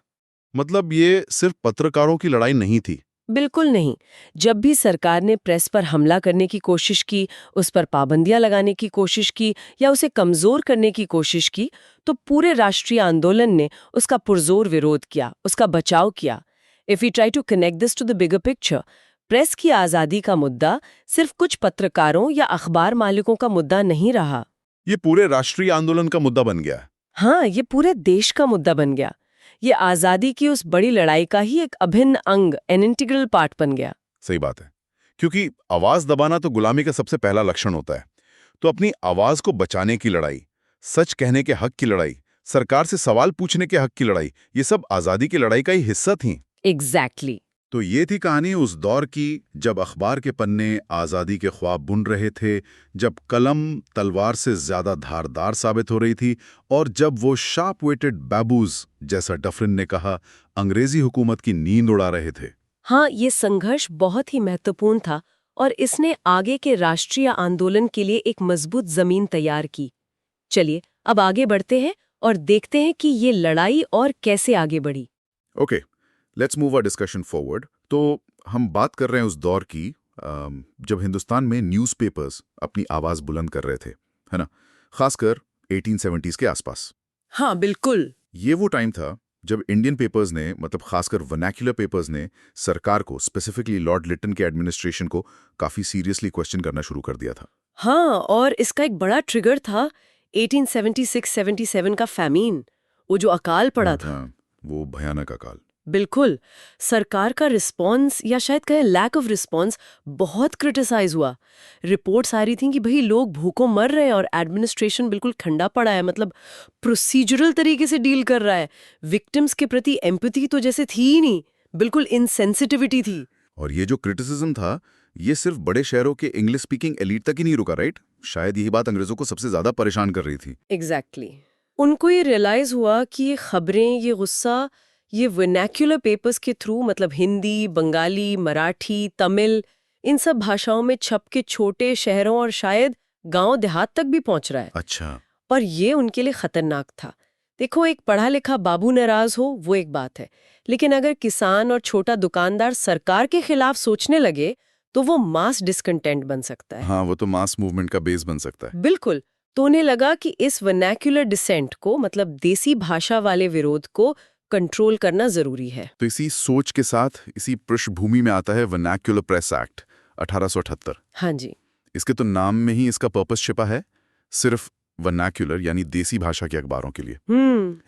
मतलब ये सिर्फ पत्रकारों की लड़ाई नहीं थी। बिल्कुल नहीं। जब भी सरकार ने प्रेस पर हमला करने की कोशिश की, उस पर पाबंदियां लगाने की कोशिश की या उसे कमजोर करने की कोशिश की, तो पूरे राष्ट्रीय आंदोलन ने उसका पुरजोर विरोध किया, उसका बचाव किया। If we try to connect this to the bigger picture, press की आजादी का मुद्दा सिर्फ कुछ पत्रकारों या अखबार मालिकों का मुद्दा नहीं रहा। ये पूरे राष्ट्रीय आंदोलन का मुद्दा बन गया। हाँ, ये पूरे देश का मुद्दा बन गया। ये आजादी की उस बड़ी लड़ाई का ही एक अभिन्न अंग, एन इंटीग्रल पार्ट बन गया। सही बात है, क्योंकि आवाज दबाना तो गुलामी का सबसे पहला लक्षण होता है। तो अपनी आवाज को बचाने की लड़ाई, सच कहने के हक की लड़ाई, सरकार से सवाल पूछने के हक की लड़ाई, ये सब आजादी की लड़ाई का ही हिस्सा थी। एग्जैक्टली। तो ये थी कहानी उस दौर की जब अखबार के पन्ने आज़ादी के ख्वाब बुन रहे थे, जब कलम तलवार से ज़्यादा धारदार साबित हो रही थी और जब वो शार्प वेटेड बैबूज, जैसा डफरिन ने कहा, अंग्रेजी हुकूमत की नींद उड़ा रहे थे। हाँ, ये संघर्ष बहुत ही महत्वपूर्ण था और इसने आगे के राष्ट्रीय आंदोलन के लिए एक मजबूत जमीन तैयार की। चलिए अब आगे बढ़ते हैं और देखते हैं कि ये लड़ाई और कैसे आगे बढ़ी। Okay, let's move our discussion forward. तो हम बात कर रहे हैं उस दौर की जब हिंदुस्तान में न्यूज़पेपर्स अपनी आवाज़ बुलंद कर रहे थे, है ना, खासकर 1870s के आसपास। हाँ बिल्कुल। ये वो टाइम था जब इंडियन पेपर्स ने, मतलब खासकर वर्नाक्युलर पेपर्स ने, सरकार को, स्पेसिफिकली लॉर्ड लिटन के एडमिनिस्ट्रेशन को काफ़ी सीरियसली क्वेश्चन करना शुरू कर दिया था। हाँ, और इसका एक बड़ा ट्रिगर था 1876-77 का फैमीन, वो जो अकाल पड़ा था। वो भयानक अकाल। बिल्कुल। सरकार का रिस्पॉन्स या शायद कहें लैक ऑफ रिस्पॉन्स बहुत क्रिटिसाइज हुआ। रिपोर्ट्स आ रही थी कि भाई लोग भूखों मर रहे हैं और एडमिनिस्ट्रेशन बिल्कुल ठंडा पड़ा है, मतलब प्रोसीजरल तरीके से डील कर रहा है। विक्टिम्स के प्रति एम्पैथी तो जैसे थी ही नहीं, बिल्कुल इनसेंसिटिविटी थी। और ये जो क्रिटिसिज्म था, ये सिर्फ बड़े शहरों के इंग्लिश स्पीकिंग एलीट तक ही नहीं रुका, राइट? शायद यही बात अंग्रेजों को सबसे ज्यादा परेशान कर रही थी। एग्जैक्टली उनको ये रियलाइज हुआ कि ये खबरें, ये गुस्सा, ये वर्नैक्युलर पेपर्स के थ्रू, मतलब हिंदी, बंगाली, मराठी, तमिल, इन सब भाषाओं में छप के छोटे शहरों और शायद गांव देहात तक भी पहुंच रहा है। अच्छा। और ये उनके लिए खतरनाक था। देखो, एक पढ़ा लिखा बाबू नाराज हो वो एक बात है, लेकिन अगर किसान और छोटा दुकानदार सरकार के खिलाफ सोचने लगे तो वो मास डिस्कंटेंट बन सकता है। हाँ, वो तो मास मूवमेंट का बेस बन सकता है। बिल्कुल। तो उन्हें लगा कि इस वर्नैक्युलर डिसेंट को, मतलब देसी भाषा वाले विरोध को कंट्रोल करना जरूरी है। तो इसी सोच के साथ, इसी पृष्ठभूमि में आता है वर्नैक्युलर प्रेस एक्ट 1878। हाँ जी। इसके तो नाम में ही इसका पर्पस छिपा है, सिर्फ वर्नैक्युलर यानी देसी भाषा के अखबारों के लिए।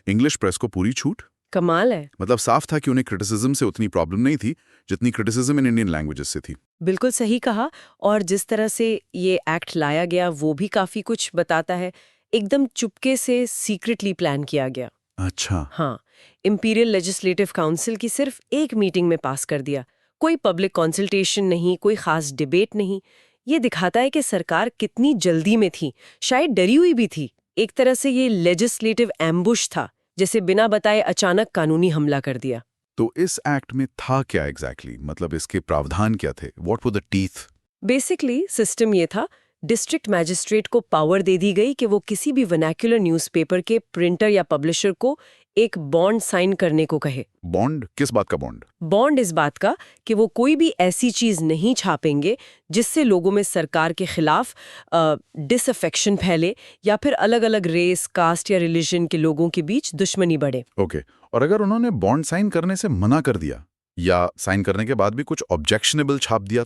इंग्लिश प्रेस को पूरी छूट। कमाल है। मतलब साफ था कि उन्हें क्रिटिसिज्म से उतनी प्रॉब्लम नहीं थी जितनी क्रिटिसिज्म इन इंडियन लैंग्वेजेस से थी। बिल्कुल सही कहा। और जिस तरह से ये एक्ट लाया गया वो भी काफी कुछ बताता है। एकदम चुपके से सीक्रेटली प्लान किया गया। अच्छा। हाँ, इंपीरियल लेजिस्लेटिव काउंसिल की सिर्फ एक मीटिंग में पास कर दिया। कोई पब्लिक कंसल्टेशन नहीं, कोई खास डिबेट नहीं। ये दिखाता है कि सरकार कितनी जल्दी में थी, शायद डरी हुई भी थी। एक तरह से ये लेजिस्लेटिव एम्बुश था, जैसे बिना बताए अचानक कानूनी हमला कर दिया। तो इस एक्ट में था क्या एग्जैक्टली मतलब इसके प्रावधान क्या थे? What were the teeth? Basically system ये था, डिस्ट्रिक्ट मैजिस्ट्रेट को पावर दे दी गई कि वो किसी भी वर्नैक्युलर न्यूज़पेपर के प्रिंटर या पब्लिशर को एक बॉन्ड साइन करने को कहे। बॉन्ड? किस बात का बॉन्ड? बॉन्ड इस बात का कि वो कोई भी ऐसी चीज नहीं छापेंगे जिससे लोगों में सरकार के खिलाफ डिसअफेक्शन फैले या फिर अलग अलग रेस, कास्ट या रिलीजन के लोगों के बीच दुश्मनी बढ़े। ओके। और अगर उन्होंने बॉन्ड साइन करने से मना कर दिया या साइन करने के बाद भी कुछ ऑब्जेक्शनेबल छाप दिया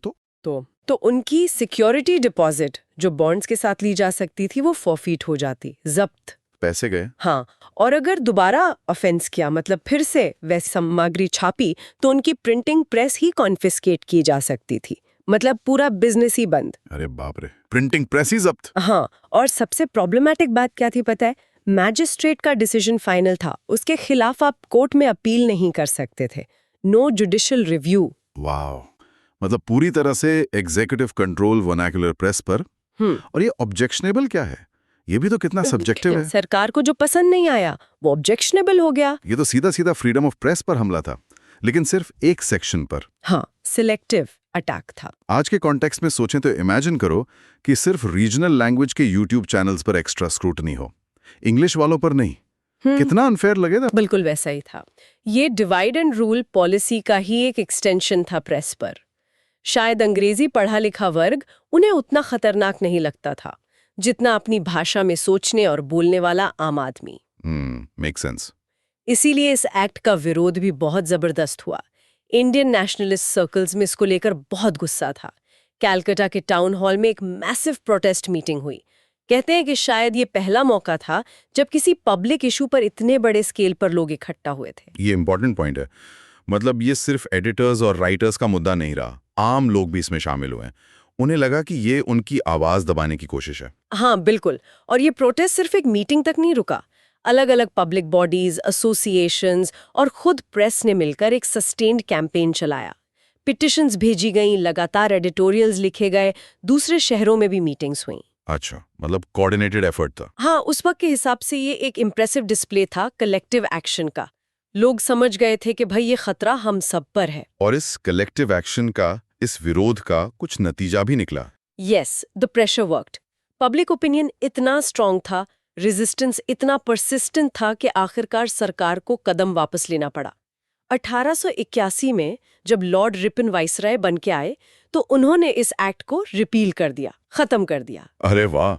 तो उनकी सिक्योरिटी डिपॉजिट जो बॉन्ड्स के साथ ली जा सकती थी वो फॉरफीट हो जाती, जब्त। पैसे गए। हाँ, और अगर दोबारा ऑफेंस किया, मतलब फिर से वैसी सामग्री छापी, तो उनकी प्रिंटिंग प्रेस ही कॉन्फिस्केट की जा सकती थी। मतलब पूरा बिजनेस ही बंद। अरे बाप रे, प्रिंटिंग प्रेस ही जब्त। हाँ, और सबसे प्रॉब्लमैटिक बात क्या थी पता है? मैजिस्ट्रेट का डिसीजन फाइनल था, उसके खिलाफ आप कोर्ट में अपील नहीं कर सकते थे। No judicial review. वाह, मतलब पूरी तरह से एग्जीक्यूटिव कंट्रोल वर्नैक्युलर प्रेस पर। और ये ऑब्जेक्शनेबल क्या है? ये भी तो कितना सब्जेक्टिव है। सरकार को जो पसंद नहीं आया वो ऑब्जेक्शनेबल हो गया। ये तो सीधा सीधा फ्रीडम ऑफ प्रेस पर हमला था, लेकिन सिर्फ एक सेक्शन पर। हाँ, सिलेक्टिव अटैक था। आज के कॉन्टेक्स्ट में सोचें तो इमेजिन करो कि सिर्फ रीजनल लैंग्वेज के यूट्यूब चैनल्स पर एक्स्ट्रा स्क्रूटनी हो, इंग्लिश वालों पर नहीं। कितना अनफेयर लगेगा। बिल्कुल वैसा ही था। ये डिवाइड एंड रूल पॉलिसी का ही एक एक्सटेंशन था प्रेस पर। शायद अंग्रेजी पढ़ा लिखा वर्ग उन्हें उतना खतरनाक नहीं लगता था जितना अपनी भाषा में सोचने और बोलने वाला आम आदमी। Make sense. इसीलिए इस एक्ट का विरोध भी बहुत जबरदस्त हुआ। इंडियन नेशनलिस्ट सर्कल्स में इसको लेकर बहुत गुस्सा था। कैलकाटा के टाउन हॉल में एक मैसिव प्रोटेस्ट मीटिंग हुई। कहते हैं कि शायद ये पहला मौका था जब किसी पब्लिक इशू पर इतने बड़े स्केल पर लोग इकट्ठा हुए थे। ये इंपॉर्टेंट पॉइंट है। मतलब ये सिर्फ एडिटर्स और राइटर्स का मुद्दा नहीं रहा, आम लोग भी इसमें शामिल हुए। उन्हें लगा कि ये उनकी आवाज दबाने की कोशिश है। हाँ बिल्कुल। और ये प्रोटेस्ट सिर्फ एक मीटिंग तक नहीं रुका। अलग अलग पब्लिक बॉडीज, एसोसिएशंस और खुद प्रेस ने मिलकर एक सस्टेन्ड कैंपेन चलाया। पिटिशंस भेजी गईं, लगातार एडिटोरियल्स लिखे गए, दूसरे शहरों में भी मीटिंग्स हुईं। अच्छा, मतलब कोऑर्डिनेटेड एफर्ट था। हाँ, उस वक्त के हिसाब से ये एक इम्प्रेसिव डिस्प्ले था कलेक्टिव एक्शन का। लोग समझ गए थे कि भाई ये खतरा हम सब पर है। और इस कलेक्टिव एक्शन का, इस विरोध का कुछ नतीजा भी निकला। Yes, the pressure worked. Public opinion इतना स्ट्रांग था, रेजिस्टेंस इतना परसिस्टेंट था कि आखिरकार सरकार को कदम वापस लेना पड़ा। 1881 में जब लॉर्ड रिपन वाइसराय बन के आए तो उन्होंने इस एक्ट को रिपील कर दिया, खत्म कर दिया। अरे वाह,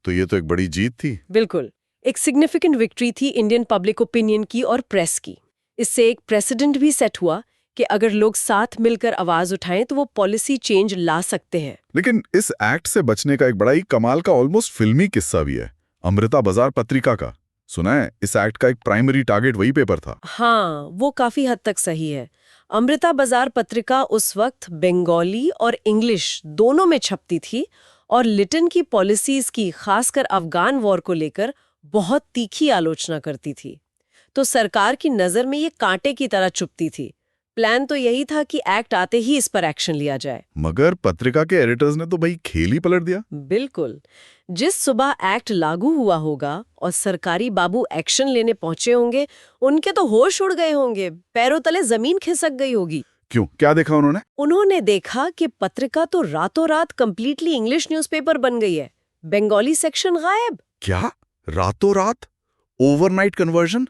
तो ये तो एक बड़ी जीत थी। बिल्कुल, एक सिग्निफिकेंट विक्ट्री थी इंडियन पब्लिक ओपिनियन की और प्रेस की। इससे एक प्रेसिडेंट भी सेट हुआ कि अगर लोग साथ मिलकर आवाज उठाएं तो वो पॉलिसी चेंज ला सकते हैं। लेकिन इस एक्ट से बचने का एक बड़ा ही कमाल का ऑलमोस्ट फिल्मी किस्सा भी है, अमृता बाजार पत्रिका का। सुना है इस एक्ट का एक प्राइमरी टारगेट वही पेपर था। हाँ, वो काफी हद तक सही है। अमृता बाजार पत्रिका उस वक्त बंगाली और इंग्लिश दोनों में छपती थी और लिटन की पॉलिसीज की, खासकर अफगान वॉर को लेकर, बहुत तीखी आलोचना करती थी। तो सरकार की नजर में ये कांटे की तरह चुभती थी। प्लान तो यही था कि एक्ट आते ही इस पर एक्शन लिया जाए। मगर पत्रिका के एडिटर्स ने तो भाई खेल ही पलट दिया। बिल्कुल। जिस सुबह एक्ट लागू हुआ होगा और सरकारी बाबू एक्शन लेने पहुंचे होंगे, उनके तो होश उड़ गए होंगे, पैरों तले जमीन खिसक गई होगी। क्यों, क्या देखा उन्होंने? उन्होंने देखा कि पत्रिका तो रातों रात कंप्लीटली इंग्लिश न्यूज़पेपर बन गई है। बंगाली सेक्शन गायब। क्या, रातों रात? Overnight conversion?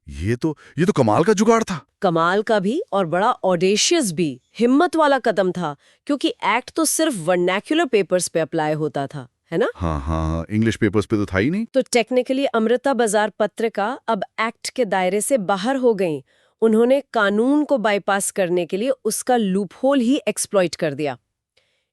ये तो कमाल का जुगाड़ था। कमाल का भी और बड़ा ऑडेशियस भी, हिम्मत वाला कदम था, क्योंकि एक्ट तो सिर्फ वर्नैक्युलर पेपर्स पे अप्लाई होता था, है ना? हाँ, इंग्लिश पेपर्स पे तो था ही नहीं। तो टेक्निकली अमृता बाजार पत्रिका अब एक्ट के दायरे से बाहर हो गई। उन्होंने कानून को बाईपास करने के लिए उसका लूपहोल ही एक्सप्लॉइट कर दिया।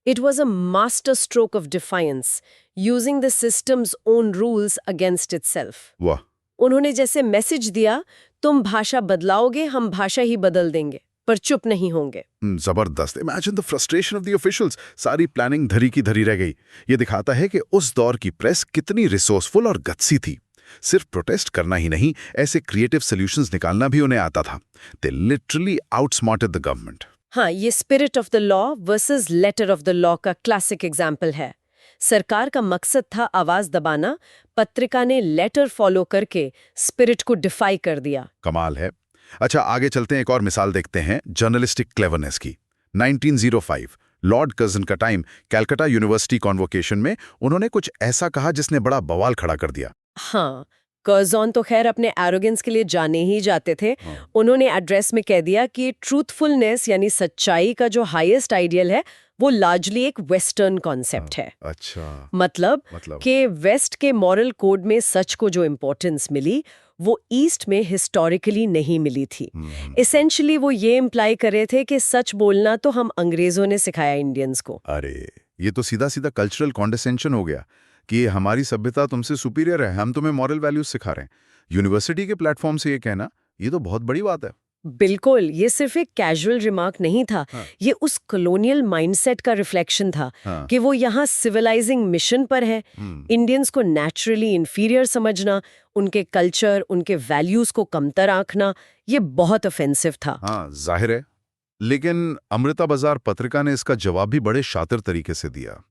It was a master stroke of defiance, using the systems own rules against itself. वाह। उन्होंने जैसे मैसेज दिया, तुम भाषा बदलाओगे, हम भाषा ही बदल देंगे, पर चुप नहीं होंगे। जबरदस्त। Imagine the frustration of the officials. सारी प्लानिंग धरी की धरी रह गई। ये दिखाता है कि उस दौर की प्रेस कितनी रिसोर्सफुल और गत्सी थी। सिर्फ प्रोटेस्ट करना ही नहीं, ऐसे क्रिएटिव सॉल्यूशंस निकालना भी उन्हें आता था। They literally outsmarted the government. हाँ, ये spirit of the law versus letter of the law का क्लासिक एग्जाम्पल है। सरकार का मकसद था आवाज दबाना, पत्रिका ने लेटर फॉलो करके स्पिरिट को डिफाई कर दिया। कमाल है। अच्छा, आगे चलते हैं, एक और मिसाल देखते हैं जर्नलिस्टिक क्लेवरनेस की। 1905 लॉर्ड कर्जन का टाइम, कैलकाटा यूनिवर्सिटी कॉन्वोकेशन में उन्होंने कुछ ऐसा कहा जिसने बड़ा बवाल खड़ा कर दिया। हाँ, कर्जन तो खैर अपने एरोगेंस के लिए जाने ही जाते थे। उन्होंने एड्रेस में कह दिया कि ट्रूथफुलनेस यानी सच्चाई का जो हाईएस्ट आइडियल है, वो लार्जली एक वेस्टर्न कॉन्सेप्ट है। अच्छा, मतलब कि वेस्ट के मॉरल कोड में सच को जो इम्पोर्टेंस मिली, वो ईस्ट में हिस्टोरिकली नहीं मिली थी। एसेंशियली वो ये इम्प्लाई कर रहे थे कि सच बोलना तो हम अंग्रेजों ने सिखाया इंडियंस को। अरे, ये तो सीधा सीधा कल्चरल कॉन्डेसेंशन हो गया कि हमारी सभ्यता तुमसे सुपीरियर है, हम तुम्हें मॉरल वैल्यूज सिखा रहे हैं। यूनिवर्सिटी के प्लेटफॉर्म से ये कहना, ये तो बहुत बड़ी बात है। बिल्कुल, ये सिर्फ एक कैजुअल रिमार्क नहीं था। ये उस कॉलोनियल माइंडसेट का रिफ्लेक्शन था कि वो यहाँ सिविलाइजिंग मिशन पर है। इंडियंस को नेचुरली इंफीरियर समझना, उनके कल्चर, उनके वैल्यूज को कमतर आंकना, ये बहुत ऑफेंसिव था। हाँ, जाहिर है। लेकिन अमृता बाजार पत्रिका ने इसका जवाब भी बड़े शातिर तरीके से दिया।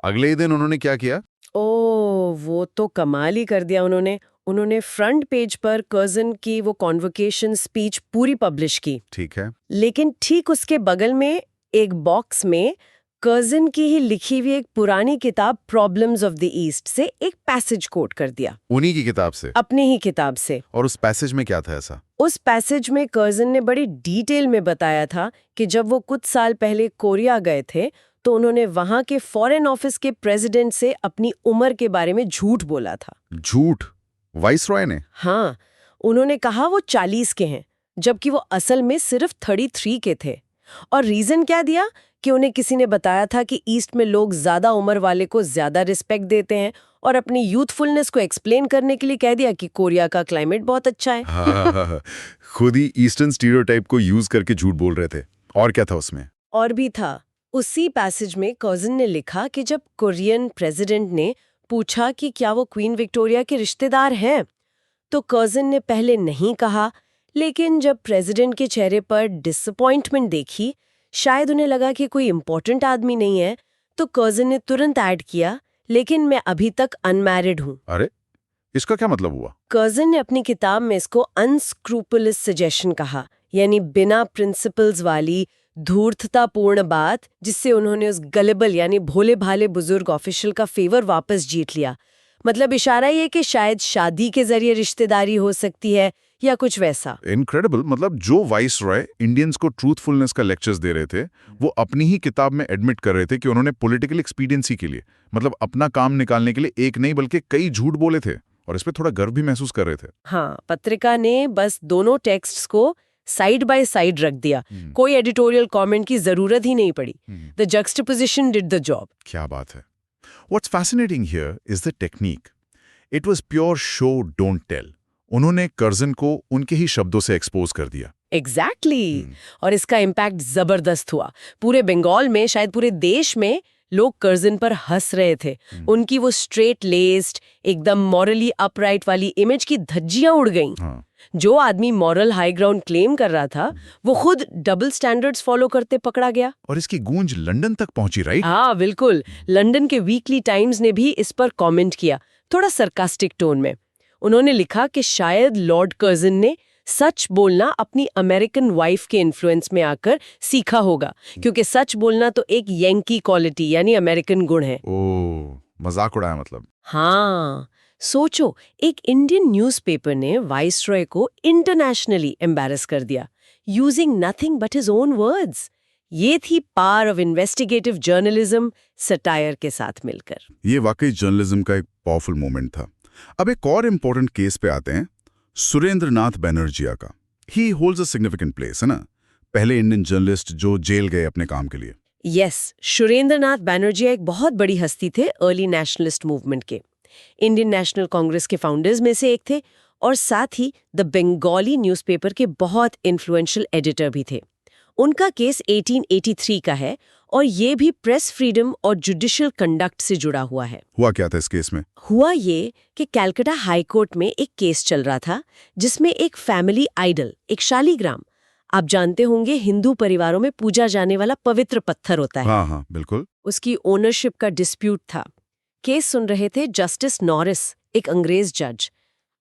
अगले ही दिन उन्होंने क्या किया? वो तो कमाल ही कर दिया उन्होंने फ्रंट पेज पर कर्जन की वो कॉन्वोकेशन स्पीच पूरी पब्लिश की। ठीक है। लेकिन ठीक उसके बगल में एक बॉक्स में कर्जन की ही लिखी हुई एक पुरानी किताब प्रॉब्लम्स ऑफ द ईस्ट से एक पैसेज कोट कर दिया। उन्हीं की किताब से? अपनी ही किताब से। और उस पैसेज में क्या था ऐसा? उस पैसेज में कर्जन ने बड़ी डिटेल में बताया था कि जब वो कुछ साल पहले कोरिया गए थे, तो उन्होंने वहां के फॉरेन ऑफिस के प्रेसिडेंट से अपनी उम्र के बारे में झूठ बोला था। झूठ? वाइसरॉय ने? हाँ, उन्होंने कहा वो 40 के हैं, जबकि वो असल में सिर्फ 33 के थे। और रीजन क्या दिया कि उन्हें किसी ने बताया था कि ईस्ट में लोग ज्यादा उम्र वाले को ज्यादा रिस्पेक्ट देते हैं, और अपनी यूथफुलनेस को एक्सप्लेन करने के लिए कह दिया कि कोरिया का क्लाइमेट बहुत अच्छा है। हाँ, खुद ही ईस्टर्न स्टीरियोटाइप को यूज करके झूठ बोल रहे थे। और क्या था उसमें? और भी था। उसी पैसेज में कर्जन ने लिखा कि जब कोरियन प्रेसिडेंट ने पूछा कि क्या वो क्वीन विक्टोरिया के रिश्तेदार हैं, तो कर्जन ने पहले नहीं कहा, लेकिन जब प्रेसिडेंट के चेहरे पर डिसअपॉइंटमेंट देखी, शायद उन्हें लगा कि कोई इम्पोर्टेंट आदमी नहीं है, तो कर्जन ने तुरंत ऐड किया, लेकिन मैं अभी तक अनमैरिड हूं। अरे, इसका क्या मतलब हुआ? कर्जन ने अपनी किताब में इसको अनस्क्रूपुलस सजेशन कहा, यानी बिना प्रिंसिपल्स वाली धूर्ततापूर्ण बात, जिससे उन्होंने उस गलेबल यानी भोले भाले बुजुर्ग ऑफिशियल का फेवर वापस जीत लिया। मतलब इशारा ये कि शायद शादी के जरिए रिश्तेदारी हो सकती है या कुछ वैसा। इनक्रेडिबल। मतलब जो वाइसरॉय इंडियंस को ट्रूथफुलनेस का लेक्चर्स दे रहे थे, वो अपनी ही किताब में एडमिट कर रहे थे कि उन्होंने पॉलिटिकल एक्सपीडियंसी के लिए, मतलब अपना काम निकालने के लिए एक नहीं बल्कि कई झूठ बोले थे, और इस पे थोड़ा गर्व भी महसूस कर रहे थे। हाँ, पत्रिका ने बस दोनों टेक्स्ट्स को साइड बाय साइड रख दिया। कोई एडिटोरियल कमेंट की जरूरत ही नहीं पड़ी। The juxtaposition did the job. क्या बात है। What's fascinating here is the technique. It was pure show don't tell. उन्होंने कर्जन को उनके ही शब्दों से एक्सपोज कर दिया। एग्जैक्टली और इसका इम्पैक्ट जबरदस्त हुआ। पूरे बंगाल में, शायद पूरे देश में लोग कर्जन पर हंस रहे थे। उनकी वो स्ट्रेट लेस्ड, एकदम मॉरली अपराइट वाली इमेज की धज्जियां उड़ गईं। हाँ। जो आदमी मॉरल हाई ग्राउंड क्लेम कर रहा था, वो खुद डबल स्टैंडर्ड्स फॉलो करते पकड़ा गया। और इसकी गूंज लंदन तक पहुंची, राइट? हाँ बिल्कुल। लंदन के वीकली टाइम्स ने भी इस पर कमेंट किया, थोड़ा सरकास्टिक टोन में। उन्होंने लिखा कि शायद लॉर्ड कर्जन ने सच बोलना अपनी अमेरिकन वाइफ के इन्फ्लुएंस में आकर सीखा होगा, क्योंकि सच बोलना तो एक यंकी क्वालिटी यानी अमेरिकन गुण है। ओह, मजाक उड़ाया मतलब। हाँ, सोचो, एक इंडियन न्यूज़पेपर ने वाइसरॉय को इंटरनेशनली एम्बैरस कर दिया, using nothing but his own words. ये थी power of investigative journalism satire के साथ मिलकर। ये वाकई जर्नलिज्म का एक पावरफुल मोमेंट था। अब एक और इम्पोर्टेंट केस पे आते हैं, सुरेंद्रनाथ बनर्जिया का। ही होल्ड्स अ सिग्निफिकेंट प्लेस, है ना? पहले इंडियन जर्नलिस्ट जो जेल गए अपने काम के लिए। यस, सुरेंद्रनाथ बनर्जिया एक बहुत बड़ी हस्ती थे अर्ली नेशनलिस्ट मूवमेंट के। इंडियन नेशनल कांग्रेस के फाउंडर्स में से एक थे और साथ ही द बंगाली न्यूज़पेपर के बहुत इन्फ्लुएंशियल एडिटर भी थे। उनका केस 1883 का है और ये भी प्रेस फ्रीडम और जुडिशियल कंडक्ट से जुड़ा हुआ है। हुआ क्या था इस केस में? हुआ ये कि कलकत्ता हाई कोर्ट में एक केस चल रहा था जिसमें एक फैमिली आइडल, एक शालीग्राम, आप जानते होंगे हिंदू परिवारों में पूजा जाने वाला पवित्र पत्थर होता है। हाँ हाँ बिल्कुल। उसकी ओनरशिप का डिस्प्यूट था। केस सुन रहे थे जस्टिस नॉरिस, एक अंग्रेज जज।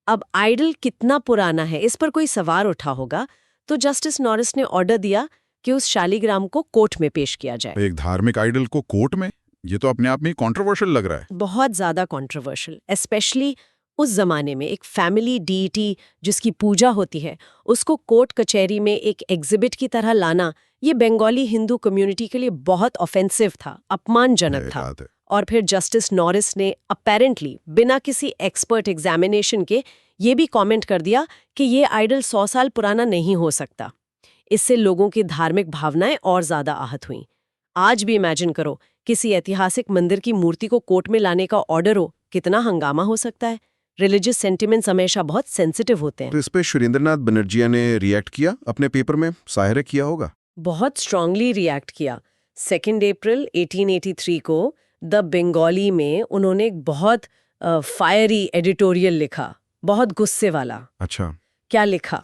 अब आइडल कितना पुराना है इस पर कोई सवाल उठा होगा, तो जस्टिस नॉरिस ने ऑर्डर दिया कि उस शालीग्राम को कोर्ट में पेश किया जाए। एक धार्मिक आइडल को कोर्ट में? ये तो अपने आप में कंट्रोवर्शियल लग रहा है। बहुत ज्यादा कंट्रोवर्शियल, स्पेशली उस जमाने में एक फैमिली डीटी जिसकी पूजा होती है, उसको कोर्ट कचहरी में एक एग्जिबिट की तरह लाना, ये बंगाली हिंदू कम्युनिटी के लिए बहुत ऑफेंसिव था, अपमानजनक था। बात है। और फिर जस्टिस नॉरिस ने अपेरेंटली बिना किसी एक्सपर्ट एग्जामिनेशन के ये भी कमेंट कर दिया कि ये आइडल 100 साल पुराना नहीं हो सकता। इससे लोगों की धार्मिक भावनाएं और ज्यादा आहत हुईं। आज भी इमेजिन करो, किसी ऐतिहासिक मंदिर की मूर्ति को कोर्ट में लाने का ऑर्डर हो, कितना हंगामा हो सकता है। रिलीजियस सेंटिमेंट्स हमेशा बहुत सेंसिटिव होते हैं। तो इस पे सुरेंद्रनाथ बनर्जिया ने रिएक्ट किया अपने पेपर में, शायद किया होगा। बहुत स्ट्रांगली रिएक्ट किया। 2 अप्रैल 1883 को द बंगाली में उन्होंने एक बहुत फायरी एडिटोरियल लिखा, बहुत गुस्से वाला। अच्छा, क्या लिखा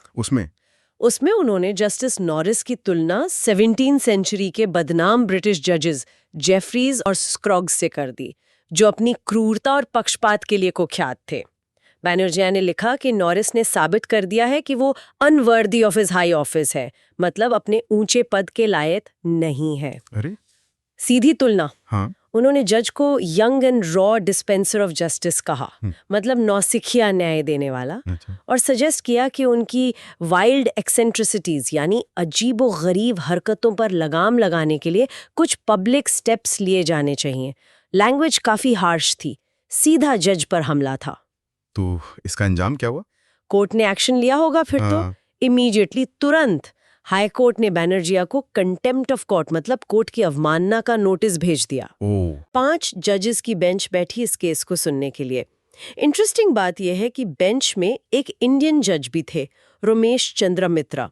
उसमें उन्होंने जस्टिस नॉरिस की तुलना 17वीं सेंचुरी के बदनाम ब्रिटिश जजेस जेफरीज और स्क्रॉग्स से कर दी, जो अपनी क्रूरता और पक्षपात के लिए कुख्यात थे। बनर्जिया ने लिखा कि नॉरिस ने साबित कर दिया है कि वो unworthy of his high office है, मतलब अपने ऊंचे पद के लायक नहीं है। अरे सीधी तुलना। हाँ, उन्होंने जज को young and raw dispenser of justice कहा, मतलब नौसिखिया न्याय देने वाला, अच्छा। और सजेस्ट किया कि उनकी वाइल्ड एक्सेंट्रिसिटीज यानी अजीबो गरीब हरकतों पर लगाम लगाने के लिए कुछ पब्लिक स्टेप्स लिए जाने चाहिए। लैंग्वेज काफी हार्श थी, सीधा जज पर हमला था। तो इसका अंजाम क्या हुआ? कोर्ट ने एक्शन लिया होगा फिर तो। हाँ। इमीडिएटली, तुरंत हाई कोर्ट ने बनर्जिया को कंटेम्प्ट ऑफ कोर्ट, मतलब कोर्ट की अवमानना का नोटिस भेज दिया। 5 जजेस की बेंच बैठी इस केस को सुनने के लिए। इंटरेस्टिंग बात यह है कि बेंच में एक इंडियन जज भी थे, रमेश चंद्र मित्रा।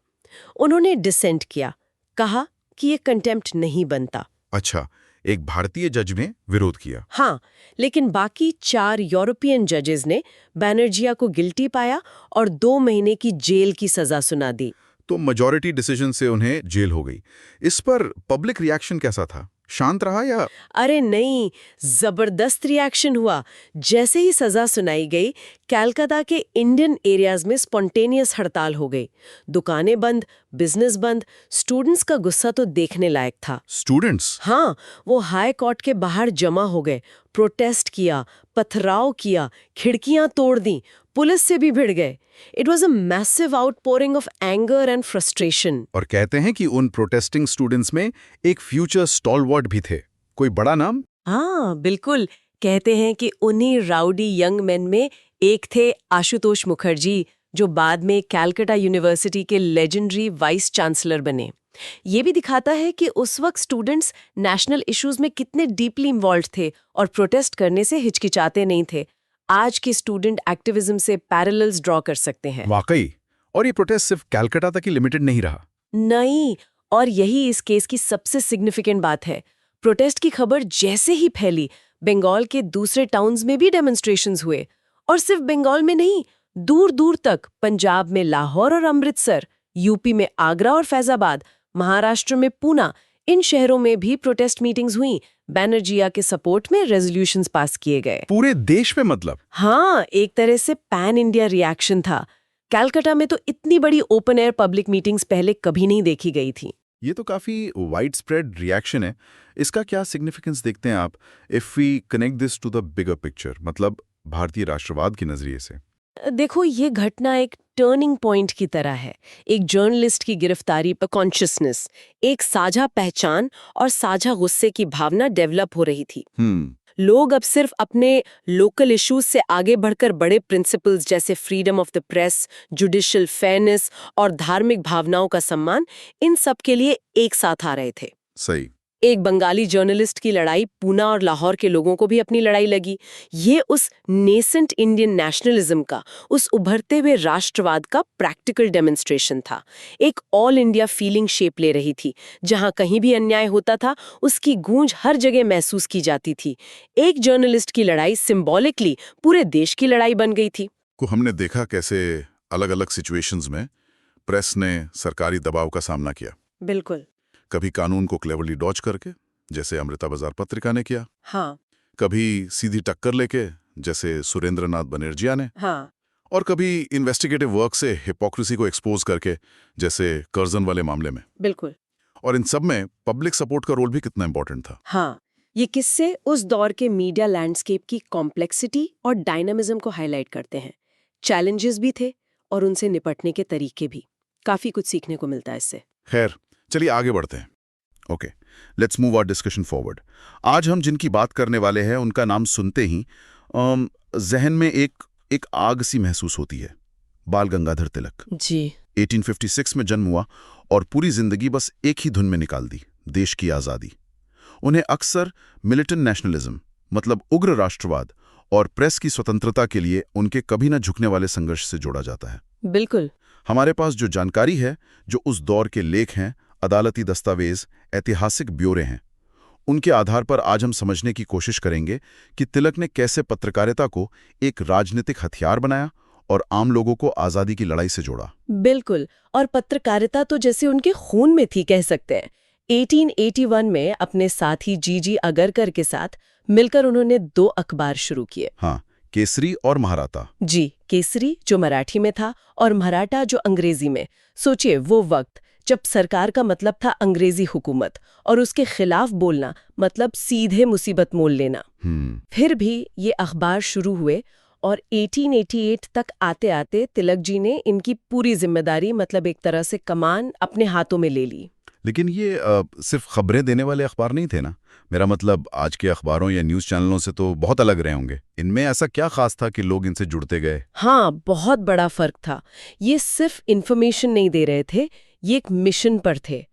उन्होंने डिसेंट किया, कहा कि ये कंटेम्प्ट नहीं बनता। अच्छा, एक भारतीय जज ने विरोध किया। हाँ, लेकिन बाकी 4 यूरोपियन जजेस ने बनर्जिया को गिल्टी पाया और 2 महीने की जेल की सजा सुना दी। तो मेजॉरिटी डिसीजन से उन्हें जेल हो गई। इस पर पब्लिक रिएक्शन कैसा था? शांत रहा या? अरे नहीं, जबरदस्त रिएक्शन हुआ। जैसे ही सजा सुनाई गई, कलकत्ता के इंडियन एरियाज में स्पॉन्टेनियस हड़ताल हो गई। दुकानें बंद, बिजनेस बंद। स्टूडेंट्स का गुस्सा तो देखने लायक था। स्टूडेंट्स? हाँ, वो हाई कोर्ट के बाहर जमा हो गए, प्रोटेस्ट किया, पथराव किया, खिड़कियां तोड़ दी, पुलिस से भी भिड़ गए। It was a massive outpouring of anger and frustration. और कहते हैं कि उन प्रोटेस्टिंग स्टूडेंट्स में एक फ्यूचर स्टॉलवर्ट भी थे। कोई बड़ा नाम? हाँ बिल्कुल, कहते हैं कि उन्हीं राउडी यंग मैन में एक थे आशुतोष मुखर्जी, जो बाद में कलकत्ता यूनिवर्सिटी के लेजेंडरी वाइस चांसलर बने। ये भी दिखाता है कि उस वक्त स्टूडेंट्स नेशनल इश्यूज में कितने डीपली इन्वॉल्व थे और प्रोटेस्ट करने से हिचकिचाते नहीं थे। आज के स्टूडेंट एक्टिविज्म से पैरेलल्स ड्रॉ कर सकते हैं। वाकई। और ये प्रोटेस्ट सिर्फ कैलकाटा तक ही लिमिटेड नहीं रहा। नहीं, और यही इस केस की सबसे सिग्निफिकेंट बात है। प्रोटेस्ट की खबर जैसे ही फैली, बंगाल के दूसरे टाउन्स में भी डेमोन्स्ट्रेशंस हुए। और सिर्फ बंगाल में नहीं, दूर दूर तक, पंजाब में लाहौर और अमृतसर, यूपी में आगरा और फैजाबाद, महाराष्ट्र में पूना, इन शहरों में भी प्रोटेस्ट मीटिंग्स हुई। बैनर्जिया के सपोर्ट में रेजोल्यूशंस पास किए गए। पूरे देश में मतलब? हाँ, एक तरह से पैन इंडिया रिएक्शन था। कलकत्ता में तो इतनी बड़ी ओपन एयर पब्लिक मीटिंग्स पहले कभी नहीं देखी गई थी। ये तो काफी वाइड स्प्रेड रिएक्शन है। इसका क्या सिग्निफिकेंस देखते हैं आप, if we connect this to the bigger picture, मतलब भारतीय राष्ट्रवाद के नजरिए से? देखो, ये घटना एक टर्निंग पॉइंट की तरह है। एक जर्नलिस्ट की गिरफ्तारी पर कॉन्शियसनेस, एक साझा पहचान और साझा गुस्से की भावना डेवलप हो रही थी। लोग अब सिर्फ अपने लोकल इश्यूज से आगे बढ़कर बड़े प्रिंसिपल्स जैसे freedom of the press, judicial fairness और धार्मिक भावनाओं का सम्मान, इन सब के लिए एक साथ आ रहे थे। सही। एक बंगाली जर्नलिस्ट की लड़ाई पूना और लाहौर के लोगों को भी अपनी लड़ाई लगी। ये उस नेसेंट इंडियन नेशनलिज्म का, उस उभरते हुए राष्ट्रवाद का प्रैक्टिकल डेमोन्स्ट्रेशन था। एक ऑल इंडिया फीलिंग शेप ले रही थी। जहां कहीं भी अन्याय होता था, उसकी गूंज हर जगह महसूस की जाती थी। एक जर्नलिस्ट की लड़ाई सिंबॉलिकली पूरे देश की लड़ाई बन गई थी। को हमने देखा कैसे अलग अलग सिचुएशंस में प्रेस ने सरकारी दबाव का सामना किया। बिल्कुल। कभी कानून को क्लेवरली डॉज करके, जैसे अमृता बाजार पत्रिका ने किया। हाँ। कभी सीधी टक्कर लेके, जैसे सुरेंद्रनाथ बनर्जिया ने। हाँ। और कभी इन्वेस्टिगेटिव वर्क से हिपोक्रेसी को एक्सपोज करके, जैसे कर्जन वाले मामले में। बिल्कुल। और इन सब में पब्लिक सपोर्ट का रोल भी कितना इंपॉर्टेंट था। हाँ, ये किस्से उस दौर के मीडिया लैंडस्केप की कॉम्प्लेक्सिटी और डायनामिज्म को हाईलाइट करते हैं। चैलेंजेस भी थे और उनसे निपटने के तरीके भी। काफी कुछ सीखने को मिलता है इससे। खैर, चलिए आगे बढ़ते हैं। Okay, let's move our discussion forward. आज हम जिनकी बात करने वाले हैं, उनका नाम सुनते ही जहन में एक आग सी महसूस होती है। बाल गंगाधर तिलक जी। 1856 में जन्म हुआ और पूरी जिंदगी बस एक ही धुन में निकाल दी, देश की आज़ादी। उन्हें अक्सर मिलिटेंट नेशनलिज्म, मतलब उग्र राष्ट्रवाद, और प्रेस की स्वतंत्रता के लिए उनके कभी न झुकने वाले संघर्ष से जोड़ा जाता है। बिल्कुल। हमारे पास जो जानकारी है, जो उस दौर के लेख हैं, अदालती दस्तावेज, ऐतिहासिक ब्यौरे हैं, उनके आधार पर आज हम समझने की कोशिश करेंगे कि तिलक ने कैसे पत्रकारिता को एक राजनीतिक हथियार बनाया और आम लोगों को आज़ादी की लड़ाई से जोड़ा। बिल्कुल। और पत्रकारिता तो जैसे उनके खून में थी, कह सकते हैं। 1881 में अपने साथी जी अगरकर के साथ मिलकर उन्होंने 2 अखबार शुरू किए। हाँ, केसरी और महाराता। जी, केसरी जो मराठी में था और महाराटा जो अंग्रेजी में। सोचिए, वो वक्त जब सरकार का मतलब था अंग्रेजी हुकूमत, और उसके खिलाफ बोलना मतलब सीधे मुसीबत मोल लेना। फिर भी ये अखबार शुरू हुए और 1888 तक आते आते तिलक जी ने इनकी पूरी जिम्मेदारी, मतलब एक तरह से कमान, अपने हाथों में ले ली। लेकिन ये सिर्फ खबरें देने वाले अखबार नहीं थे ना। मेरा मतलब आज के अखबारों या न्यूज़ चैनलों से तो बहुत अलग रहे होंगे। इनमें ऐसा क्या खास था कि लोग इनसे जुड़ते गए? हाँ, बहुत बड़ा फर्क था। ये सिर्फ इन्फॉर्मेशन नहीं दे रहे थे, ये एक मिशन पर थे।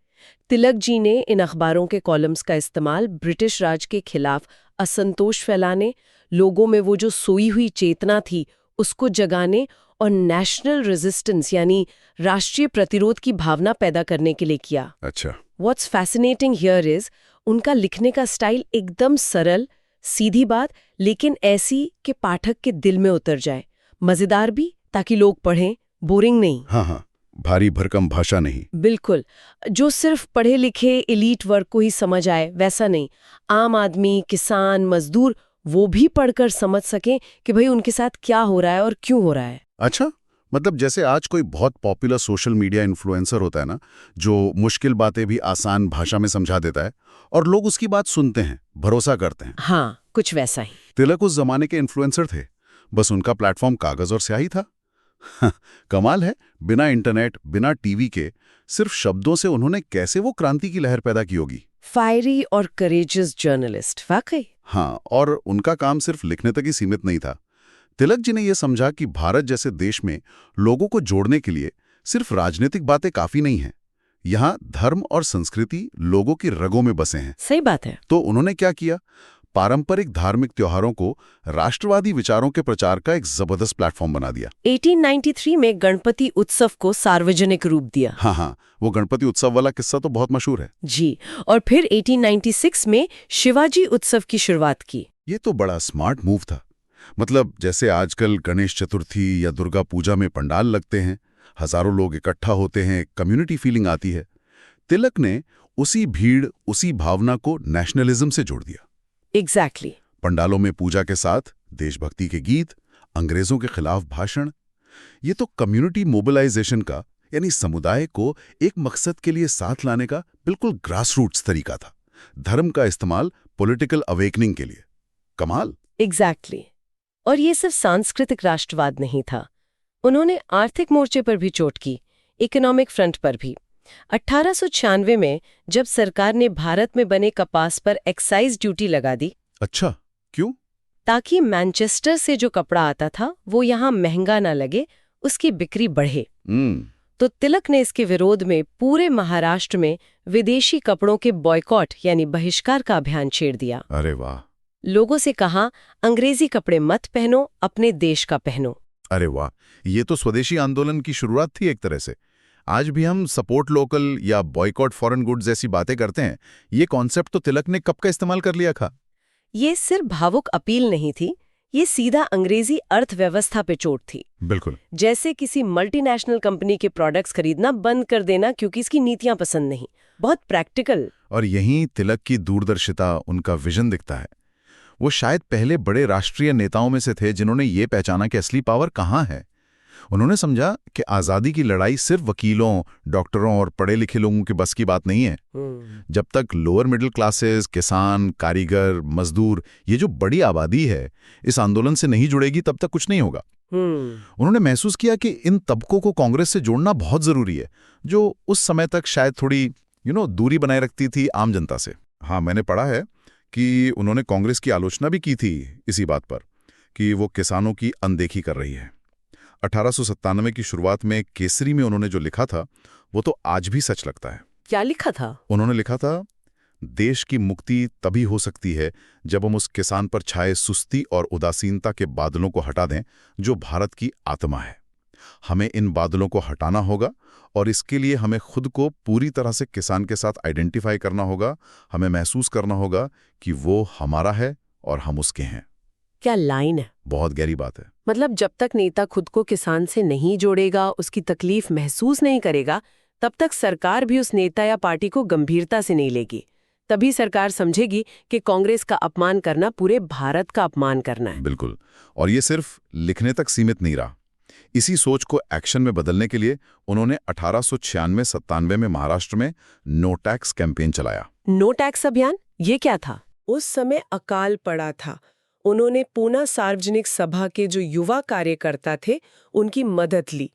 तिलक जी ने इन अखबारों के कॉलम्स का इस्तेमाल ब्रिटिश राज के खिलाफ असंतोष फैलाने, लोगों में वो जो सोई हुई चेतना थी उसको जगाने और नेशनल रेजिस्टेंस यानी राष्ट्रीय प्रतिरोध की भावना पैदा करने के लिए किया। अच्छा। व्हाट्स फैसिनेटिंग हियर इज उनका लिखने का स्टाइल एकदम सरल, सीधी बात, लेकिन ऐसी कि पाठक के दिल में उतर जाए। मजेदार भी, ताकि लोग पढ़ें, बोरिंग नहीं। हाँ, भारी भरकम भाषा नहीं। बिल्कुल, जो सिर्फ पढ़े लिखे एलीट वर्ग को ही समझ आए वैसा नहीं। आम आदमी, किसान, मजदूर, वो भी पढ़कर समझ सकें कि भाई उनके साथ क्या हो रहा है और क्यों हो रहा है। अच्छा, मतलब जैसे आज कोई बहुत पॉपुलर सोशल मीडिया इन्फ्लुएंसर होता है ना, जो मुश्किल बातें भी आसान भाषा में समझा देता है और लोग उसकी बात सुनते हैं, भरोसा करते हैं। हाँ, कुछ वैसा ही। तिलक उस जमाने के इन्फ्लुएंसर थे, बस उनका प्लेटफॉर्म कागज और स्याही था। कमाल है, बिना इंटरनेट, बिना टीवी के, सिर्फ शब्दों से उन्होंने कैसे वो क्रांति की लहर पैदा की होगी। फायरी और करेजियस जर्नलिस्ट, वाकई। हाँ, और उनका काम सिर्फ लिखने तक ही सीमित नहीं था। तिलक जी ने यह समझा कि भारत जैसे देश में लोगों को जोड़ने के लिए सिर्फ राजनीतिक बातें काफी नहीं हैं। यहाँ धर्म और संस्कृति लोगों की रगों में बसे हैं। सही बात है। तो उन्होंने क्या किया? पारंपरिक धार्मिक त्योहारों को राष्ट्रवादी विचारों के प्रचार का एक जबरदस्त प्लेटफॉर्म बना दिया। 1893 में गणपति उत्सव को सार्वजनिक रूप दिया। हाँ, वो गणपति उत्सव वाला किस्सा तो बहुत मशहूर है। जी, और फिर 1896 में शिवाजी उत्सव की शुरुआत की। ये तो बड़ा स्मार्ट मूव था। मतलब जैसे आजकल गणेश चतुर्थी या दुर्गा पूजा में पंडाल लगते हैं, हजारों लोग इकट्ठा होते हैं, कम्युनिटी फीलिंग आती है। तिलक ने उसी भीड़, उसी भावना को नेशनलिज्म से जोड़ दिया। एग्जैक्टली। पंडालों में पूजा के साथ देशभक्ति के गीत, अंग्रेजों के खिलाफ भाषण, ये तो कम्युनिटी मोबिलाइजेशन का, यानी समुदाय को एक मकसद के लिए साथ लाने का बिल्कुल ग्रासरूट्स तरीका था। धर्म का इस्तेमाल पॉलिटिकल अवेकनिंग के लिए। कमाल। एग्जैक्टली। और ये सिर्फ सांस्कृतिक राष्ट्रवाद नहीं था, उन्होंने आर्थिक मोर्चे पर भी चोट की, इकोनॉमिक फ्रंट पर भी। 1896 में जब सरकार ने भारत में बने कपास पर एक्साइज ड्यूटी लगा दी। अच्छा, क्यों? ताकि मैनचेस्टर से जो कपड़ा आता था वो यहाँ महंगा ना लगे, उसकी बिक्री बढ़े। तो तिलक ने इसके विरोध में पूरे महाराष्ट्र में विदेशी कपड़ों के बॉयकॉट यानी बहिष्कार का अभियान छेड़ दिया। अरे वाह। लोगों से कहा, अंग्रेजी कपड़े मत पहनो, अपने देश का पहनो। अरे वाह, ये तो स्वदेशी आंदोलन की शुरुआत थी एक तरह से। आज भी हम सपोर्ट लोकल या बॉयकॉट फॉरेन गुड्स जैसी बातें करते हैं। ये कॉन्सेप्ट तो तिलक ने कब का इस्तेमाल कर लिया था? ये सिर्फ भावुक अपील नहीं थी, ये सीधा अंग्रेजी अर्थव्यवस्था पे चोट थी। बिल्कुल। जैसे किसी मल्टीनेशनल कंपनी के प्रोडक्ट्स खरीदना बंद कर देना क्योंकि इसकी नीतियां पसंद नहीं। बहुत प्रैक्टिकल। और यहीं तिलक की दूरदर्शिता, उनका विजन दिखता है। वो शायद पहले बड़े राष्ट्रीय नेताओं में से थे जिन्होंने ये पहचाना कि असली पावर कहाँ है। उन्होंने समझा कि आज़ादी की लड़ाई सिर्फ वकीलों, डॉक्टरों और पढ़े लिखे लोगों के बस की बात नहीं है। जब तक लोअर मिडिल क्लासेस, किसान, कारीगर, मजदूर, ये जो बड़ी आबादी है, इस आंदोलन से नहीं जुड़ेगी तब तक कुछ नहीं होगा। उन्होंने महसूस किया कि इन तबकों को कांग्रेस से जोड़ना बहुत जरूरी है, जो उस समय तक शायद थोड़ी दूरी बनाए रखती थी आम जनता से। हाँ, मैंने पढ़ा है कि उन्होंने कांग्रेस की आलोचना भी की थी इसी बात पर कि वो किसानों की अनदेखी कर रही है। 1897 की शुरुआत में केसरी में उन्होंने जो लिखा था वो तो आज भी सच लगता है। क्या लिखा था? उन्होंने लिखा था, देश की मुक्ति तभी हो सकती है जब हम उस किसान पर छाए सुस्ती और उदासीनता के बादलों को हटा दें जो भारत की आत्मा है। हमें इन बादलों को हटाना होगा और इसके लिए हमें खुद को पूरी तरह से किसान के साथ आइडेंटिफाई करना होगा। हमें महसूस करना होगा कि वो हमारा है और हम उसके हैं। क्या लाइन है! बहुत गहरी बात है। मतलब जब तक नेता खुद को किसान से नहीं जोड़ेगा, उसकी तकलीफ महसूस नहीं करेगा, तब तक सरकार भी उस नेता या पार्टी को गंभीरता से नहीं लेगी। तभी सरकार समझेगी कि कांग्रेस का अपमान करना पूरे भारत का अपमान करना है। बिल्कुल। और ये सिर्फ लिखने तक सीमित नहीं रहा। इसी सोच को एक्शन में बदलने के लिए उन्होंने 1896-97 में महाराष्ट्र में नो टैक्स कैंपेन चलाया। नो टैक्स अभियान, ये क्या था? उस समय अकाल पड़ा था। उन्होंने पूना सार्वजनिक सभा के जो युवा कार्यकर्ता थे उनकी मदद ली।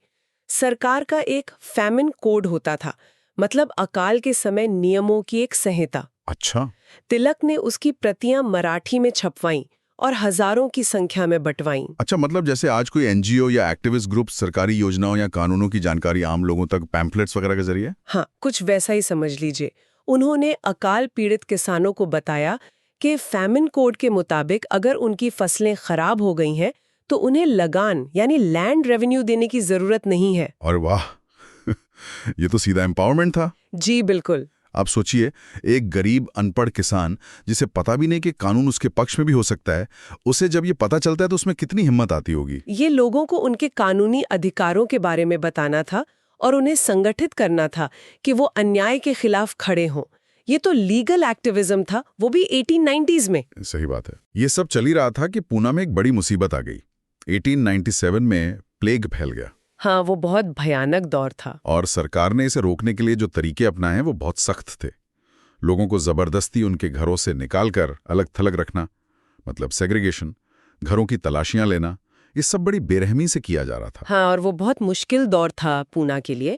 सरकार का एक फैमिन कोड होता था, मतलब अकाल के समय नियमों की एक संहिता। अच्छा। तिलक ने उसकी प्रतियां मराठी में छपवाईं और हजारों की संख्या में बंटवाईं। अच्छा, मतलब जैसे आज कोई एनजीओ या एक्टिविस्ट ग्रुप सरकारी योजनाओं या कानूनों की जानकारी आम लोगों तक पैम्फलेट्स वगैरह के जरिए? हाँ, कुछ वैसा ही समझ लीजिए। उन्होंने अकाल पीड़ित किसानों को बताया कि फैमिन कोड के मुताबिक अगर उनकी फसलें खराब हो गई हैं तो उन्हें लगान यानी लैंड रेवेन्यू देने की जरूरत नहीं है। और वाह ये तो सीधा एम्पावरमेंट था। जी बिल्कुल। आप सोचिए, एक गरीब अनपढ़ किसान जिसे पता भी नहीं कि कानून उसके पक्ष में भी हो सकता है, उसे जब ये पता चलता है तो उसमें कितनी हिम्मत आती होगी। ये लोगों को उनके कानूनी अधिकारों के बारे में बताना था और उन्हें संगठित करना था कि वो अन्याय के खिलाफ खड़े हों। ये तो लीगल एक्टिविज्म था, वो भी 1890s में। सही बात है। ये सब चल ही रहा था कि पूना में एक बड़ी मुसीबत आ गई। 1897 में प्लेग फैल गया। हाँ, वो बहुत भयानक दौर था। और सरकार ने इसे रोकने के लिए जो तरीके अपनाए हैं वो बहुत सख्त थे। लोगों को जबरदस्ती उनके घरों से निकालकर अलग थलग रखना, मतलब सेग्रीगेशन, घरों की तलाशियां लेना, ये सब बड़ी बेरहमी से किया जा रहा था। हाँ, और वो बहुत मुश्किल दौर था पूना के लिए।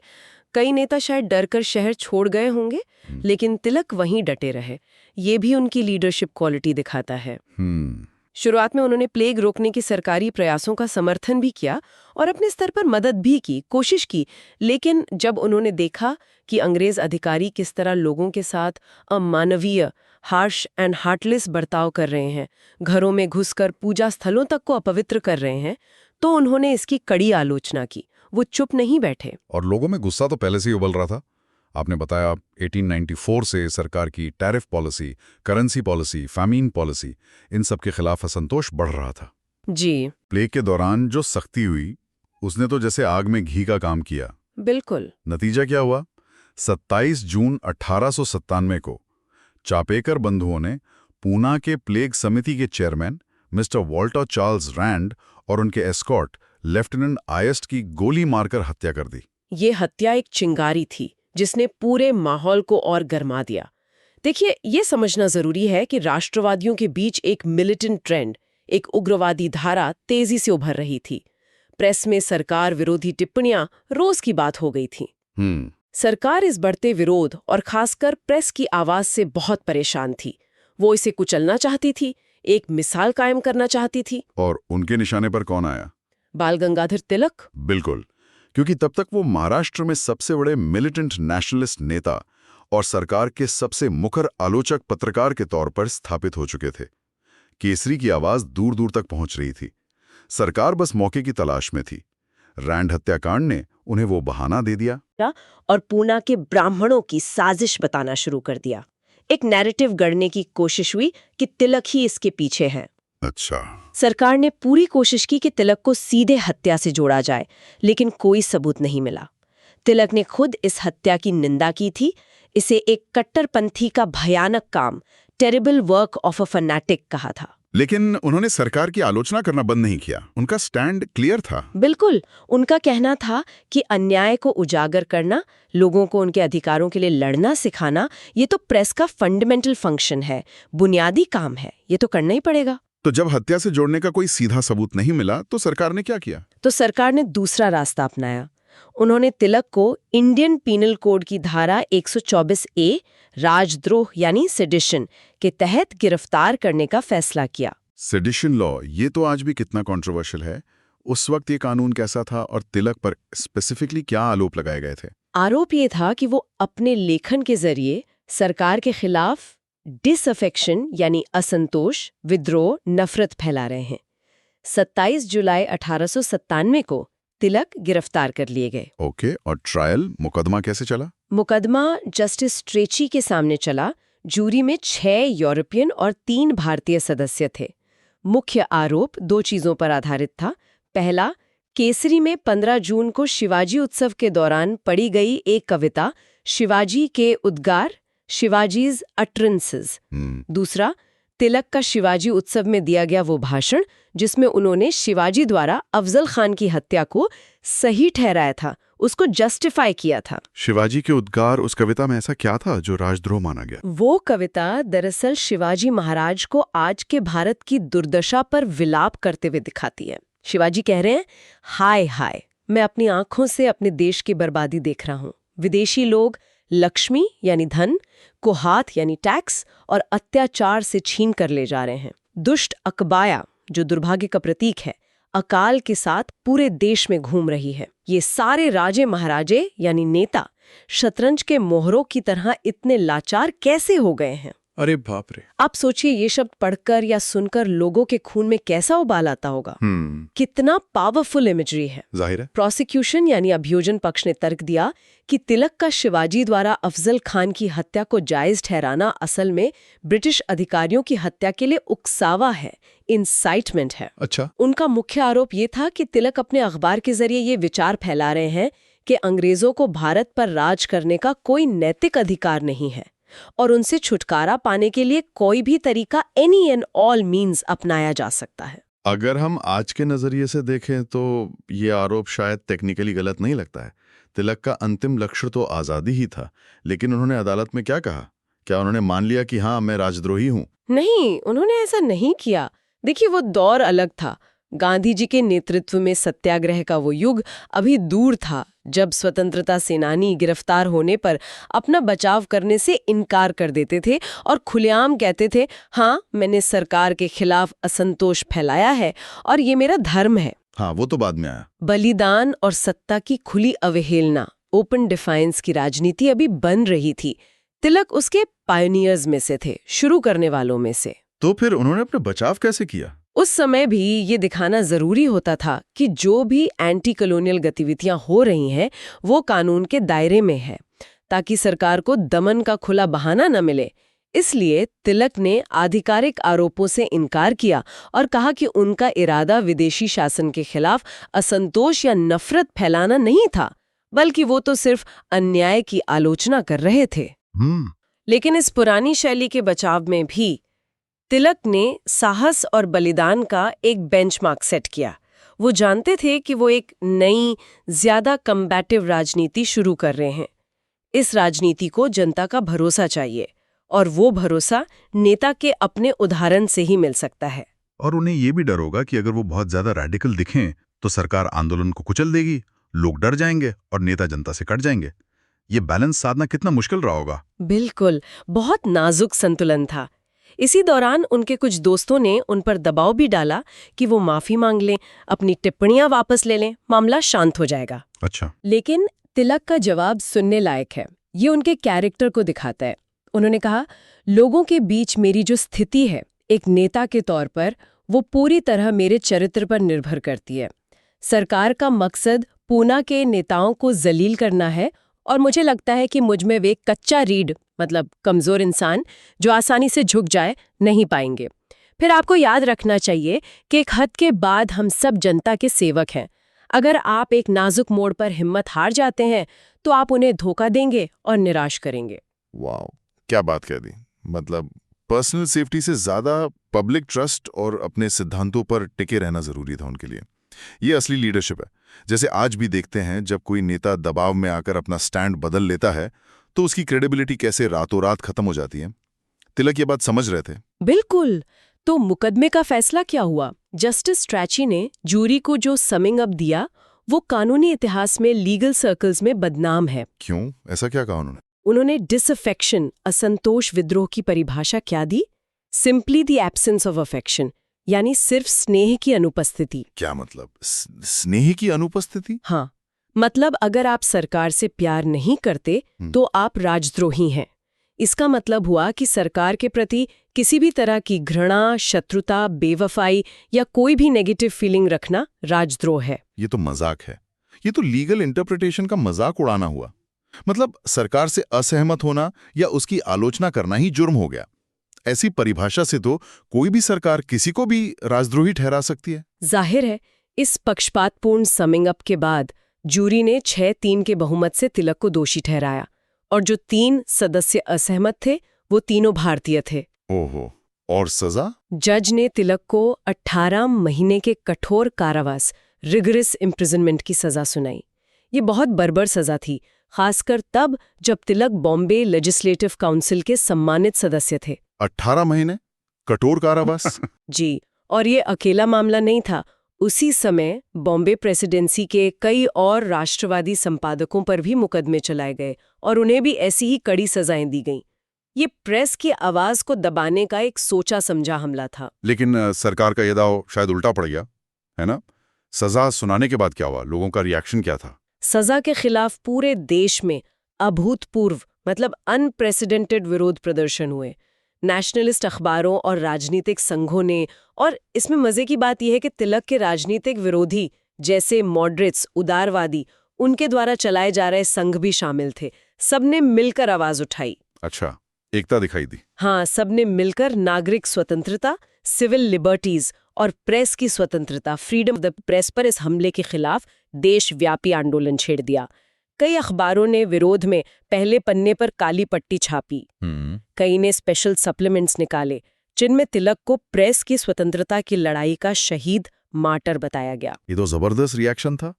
कई नेता शायद डरकर शहर छोड़ गए होंगे, लेकिन तिलक वहीं डटे रहे। ये भी उनकी लीडरशिप क्वालिटी दिखाता है। शुरुआत में उन्होंने प्लेग रोकने के सरकारी प्रयासों का समर्थन भी किया और अपने स्तर पर मदद भी की, कोशिश की। लेकिन जब उन्होंने देखा कि अंग्रेज अधिकारी किस तरह लोगों के साथ अमानवीय, हार्श एंड हार्टलेस बर्ताव कर रहे हैं, घरों में घुसकर पूजा स्थलों तक को अपवित्र कर रहे हैं, तो उन्होंने इसकी कड़ी आलोचना की। वो चुप नहीं बैठे। और लोगों में गुस्सा तो पहले से ही उबल रहा था। आपने बताया 1894 से सरकार की tariff policy, currency policy, famine policy, इन सब के खिलाफ असंतोष बढ़ रहा था। जी प्लेग के दौरान जो सख्ती हुई उसने तो जैसे आग में घी का काम किया। बिल्कुल। नतीजा क्या हुआ? 27 जून 1897 को चापेकर बंधुओं ने पूना के प्लेग समिति के chairman mister Walter Charles Rand और उनके एस्कॉर्ट लेफ्टिनेंट आयस्ट की गोली मारकर हत्या कर दी। ये हत्या एक चिंगारी थी जिसने पूरे माहौल को और गरमा दिया। देखिए, ये समझना जरूरी है कि राष्ट्रवादियों के बीच एक मिलिटेंट ट्रेंड, एक उग्रवादी धारा तेजी से उभर रही थी। प्रेस में सरकार विरोधी टिप्पणियां रोज की बात हो गई थी। सरकार इस बढ़ते विरोध और खासकर प्रेस की आवाज से बहुत परेशान थी। वो इसे कुचलना चाहती थी, एक मिसाल कायम करना चाहती थी। और उनके निशाने पर कौन आया? बाल गंगाधर तिलक। बिल्कुल, क्योंकि तब तक वो महाराष्ट्र में सबसे बड़े मिलिटेंट नेशनलिस्ट नेता और सरकार के सबसे मुखर आलोचक पत्रकार के तौर पर स्थापित हो चुके थे। केसरी की आवाज दूर दूर तक पहुंच रही थी। सरकार बस मौके की तलाश में थी। रैंड हत्याकांड ने उन्हें वो बहाना दे दिया और पूना के ब्राह्मणों की साजिश बताना शुरू कर दिया। एक नैरेटिव गढ़ने की कोशिश हुई कि तिलक ही इसके पीछे हैं। अच्छा। सरकार ने पूरी कोशिश की कि तिलक को सीधे हत्या से जोड़ा जाए, लेकिन कोई सबूत नहीं मिला। तिलक ने खुद इस हत्या की निंदा की थी, इसे एक कट्टरपंथी का भयानक काम, terrible work of a fanatic कहा था। लेकिन उन्होंने सरकार की आलोचना करना बंद नहीं किया। उनका स्टैंड क्लियर था। बिल्कुल, उनका कहना था कि अन्याय को उजागर करना, लोगों को उनके अधिकारों के लिए लड़ना सिखाना, ये तो प्रेस का फंडामेंटल फंक्शन है, बुनियादी काम है, ये तो करना ही पड़ेगा। तो जब हत्या से जोड़ने का कोई सीधा सबूत नहीं मिला तो सरकार ने क्या किया? तो सरकार ने दूसरा रास्ता अपनाया। उन्होंने तिलक को इंडियन पीनल कोड की धारा 124A राजद्रोह यानी सेडिशन के तहत गिरफ्तार करने का फैसला किया। सेडिशन लॉ, ये तो आज भी कितना कंट्रोवर्शियल है। उस वक्त ये कानून कैसा था और तिलक पर स्पेसिफिकली क्या आरोप लगाए गए थे? आरोप ये था कि वो अपने लेखन के जरिए सरकार के खिलाफ डिसअफेक्शन यानी असंतोष, विद्रोह, नफरत फैला रहे हैं। 27 जुलाई 1897 को तिलक गिरफ्तार कर लिए गए। ओके, और ट्रायल, मुकदमा कैसे चला? मुकदमा जस्टिस स्ट्रेची के सामने चला। जूरी में 6 यूरोपियन और 3 भारतीय सदस्य थे। मुख्य आरोप 2 चीजों पर आधारित था। पहला, केसरी में 15 जून को शिवाजी उत्सव के दौरान पढ़ी गई एक कविता, शिवाजी के उद्गार, शिवाजीज अटरेंसेस। दूसरा, तिलक का शिवाजी उत्सव में दिया गया वो भाषण जिसमें उन्होंने शिवाजी द्वारा अफजल खान की हत्या को सही ठहराया था, उसको जस्टिफाई किया था। शिवाजी के उद्गार, उस कविता में ऐसा क्या था जो राजद्रोह माना गया? वो कविता दरअसल शिवाजी महाराज को आज के भारत की दुर्दशा पर विलाप करते हुए दिखाती है। शिवाजी कह रहे हैं, हाय हाय, मैं अपनी आंखों से अपने देश की बर्बादी देख रहा हूं। विदेशी लोग लक्ष्मी यानी धन को हाथ यानी टैक्स और अत्याचार से छीन कर ले जा रहे हैं। दुष्ट अकबाया, जो दुर्भाग्य का प्रतीक है, अकाल के साथ पूरे देश में घूम रही है। ये सारे राजे महाराजे यानी नेता शतरंज के मोहरों की तरह इतने लाचार कैसे हो गए हैं? अरे बाप रे। आप सोचिए, ये शब्द पढ़कर या सुनकर लोगों के खून में कैसा उबाल आता होगा। कितना पावरफुल इमेजरी है। जाहिर है। प्रोसिक्यूशन यानी अभियोजन पक्ष ने तर्क दिया कि तिलक का शिवाजी द्वारा अफजल खान की हत्या को जायज ठहराना असल में ब्रिटिश अधिकारियों की हत्या के लिए उकसावा है, इंसाइटमेंट है। अच्छा। उनका मुख्य आरोप ये था कि तिलक अपने अखबार के जरिए ये विचार फैला रहे हैं कि अंग्रेजों को भारत पर राज करने का कोई नैतिक अधिकार नहीं है और उनसे छुटकारा पाने के लिए कोई भी तरीका एनी एंड ऑल मीन्स अपनाया जा सकता है। अगर हम आज के नजरिए से देखें तो ये आरोप शायद टेक्निकली गलत नहीं लगता है। तिलक का अंतिम लक्ष्य तो आजादी ही था, लेकिन उन्होंने अदालत में क्या कहा? क्या उन्होंने मान लिया कि हाँ, मैं राजद्रोही हूं? नहीं, उन्होंने ऐसा नहीं किया। देखिए, वो दौर अलग था। गांधी जी के नेतृत्व में सत्याग्रह का वो युग अभी दूर था, जब स्वतंत्रता सेनानी गिरफ्तार होने पर अपना बचाव करने से इनकार कर देते थे और खुलेआम कहते थे, हाँ, मैंने सरकार के खिलाफ असंतोष फैलाया है और ये मेरा धर्म है। हाँ, वो तो बाद में आया। बलिदान और सत्ता की खुली अवहेलना, ओपन डिफाइंस की राजनीति अभी बन रही थी। तिलक उसके पायनियर्स में से थे, शुरू करने वालों में से। तो फिर उन्होंने अपना बचाव कैसे किया? उस समय भी ये दिखाना जरूरी होता था कि जो भी एंटी कॉलोनियल गतिविधियां हो रही हैं वो कानून के दायरे में है, ताकि सरकार को दमन का खुला बहाना न मिले। इसलिए तिलक ने आधिकारिक आरोपों से इनकार किया और कहा कि उनका इरादा विदेशी शासन के खिलाफ असंतोष या नफरत फैलाना नहीं था, बल्कि वो तो सिर्फ अन्याय की आलोचना कर रहे थे। लेकिन इस पुरानी शैली के बचाव में भी तिलक ने साहस और बलिदान का एक बेंचमार्क सेट किया। वो जानते थे कि वो एक नई, ज्यादा कम्बैटिव राजनीति शुरू कर रहे हैं। इस राजनीति को जनता का भरोसा चाहिए, और वो भरोसा नेता के अपने उदाहरण से ही मिल सकता है। और उन्हें ये भी डर होगा कि अगर वो बहुत ज्यादा रैडिकल दिखें तो सरकार आंदोलन को कुचल देगी, लोग डर जाएंगे और नेता जनता से कट जाएंगे। ये बैलेंस साधना कितना मुश्किल रहा होगा। बिल्कुल, बहुत नाजुक संतुलन था। इसी दौरान उनके कुछ दोस्तों ने उन पर दबाव भी डाला कि वो माफी मांग लें, अपनी टिप्पणियां वापस ले लें, मामला शांत हो जाएगा। अच्छा। लेकिन तिलक का जवाब सुनने लायक है। ये उनके कैरेक्टर को दिखाता है। उन्होंने कहा, लोगों के बीच मेरी जो स्थिति है एक नेता के तौर पर, वो पूरी तरह मेरे चरित्र पर निर्भर करती है। सरकार का मकसद पूना के नेताओं को जलील करना है, और मुझे लगता है कि मुझ में वे कच्चा रीढ़, मतलब कमजोर इंसान जो आसानी से झुक जाए, नहीं पाएंगे। फिर आपको याद रखना चाहिए कि एक हद के बाद हम सब जनता के सेवक हैं। अगर आप एक नाजुक मोड़ पर हिम्मत हार जाते हैं तो आप उन्हें धोखा देंगे और निराश करेंगे। वाह, क्या बात कह दी। मतलब पर्सनल सेफ्टी से ज्यादा पब्लिक ट्रस्ट और अपने सिद्धांतों पर टिके रहना जरूरी था उनके लिए। ये असली लीडरशिप है। जैसे आज भी देखते हैं, जब कोई नेता दबाव में आकर अपना स्टैंड बदल लेता है तो उसकी क्रेडिबिलिटी कैसे रातों रात खत्म हो जाती है। तिलक ये बात समझ रहे थे। बिल्कुल। तो मुकदमे का फैसला क्या हुआ? जस्टिस स्ट्रैची ने जूरी को जो समिंग अप दिया वो कानूनी इतिहास में लीगल सर्कल्स में बदनाम है। क्यों? ऐसा क्या कहा उन्होंने? उन्होंने डिसअफेक्शन, असंतोष विद्रोह की परिभाषा क्या दी? Simply the absence of affection, यानी सिर्फ स्नेह की अनुपस्थिति। क्या मतलब? स्नेह की अनुपस्थिति? हाँ, मतलब अगर आप सरकार से प्यार नहीं करते तो आप राजद्रोही हैं। इसका मतलब हुआ कि सरकार के प्रति किसी भी तरह की घृणा, शत्रुता, बेवफाई या कोई भी नेगेटिव फीलिंग रखना राजद्रोह है। ये तो मजाक है। ये तो लीगल इंटरप्रिटेशन का मजाक उड़ाना हुआ। मतलब सरकार से असहमत होना या उसकी आलोचना करना ही जुर्म हो गया। ऐसी परिभाषा से तो कोई भी सरकार किसी को भी राजद्रोही ठहरा सकती है। जाहिर है, इस पक्षपातपूर्ण समिंग अप के बाद जूरी ने 6-3 के बहुमत से तिलक को दोषी ठहराया, और जो 3 सदस्य असहमत थे वो तीनों भारतीय थे। ओहो, और सजा? जज ने तिलक को 18 महीने के कठोर कारावास, रिगरस इम्प्रिजनमेंट की सजा सुनाई। ये बहुत बर्बर सजा थी, खासकर तब जब तिलक बॉम्बे लेजिस्लेटिव काउंसिल के सम्मानित सदस्य थे। 18 महीने कठोर कारावास? जी, और ये अकेला मामला नहीं था। उसी समय बॉम्बे प्रेसिडेंसी के कई और राष्ट्रवादी संपादकों पर भी मुकदमे चलाए गए और उन्हें भी ऐसी ही कड़ी सजाएं दी गईं। ये प्रेस की आवाज को दबाने का एक सोचा समझा हमला था। लेकिन सरकार का यह दाव शायद उल्टा पड़ गया, है ना? सजा सुनाने के बाद क्या हुआ? लोगों का रिएक्शन क्या था? सजा के खिलाफ पूरे देश में अभूतपूर्व, मतलब अनप्रेसिडेंटेड विरोध प्रदर्शन हुए। नेशनलिस्ट अखबारों और राजनीतिक संघों ने, और इसमें मजे की बात यह है कि तिलक के राजनीतिक विरोधी जैसे मॉडरेट्स, उदारवादी, उनके द्वारा चलाए जा रहे संघ भी शामिल थे। सबने मिलकर आवाज उठाई। अच्छा, एकता दिखाई दी। हाँ, सबने मिलकर नागरिक स्वतंत्रता, सिविल लिबर्टीज और प्रेस की स्वतंत्रता, फ्रीडम ऑफ द प्रेस पर इस हमले के खिलाफ देशव्यापी आंदोलन छेड़ दिया। कई अखबारों ने विरोध में पहले पन्ने पर काली पट्टी छापी। कई ने स्पेशल सप्लीमेंट्स निकाले जिनमें तिलक को प्रेस की स्वतंत्रता की लड़ाई का शहीद, मार्टर बताया गया। ये तो जबरदस्त रिएक्शन था।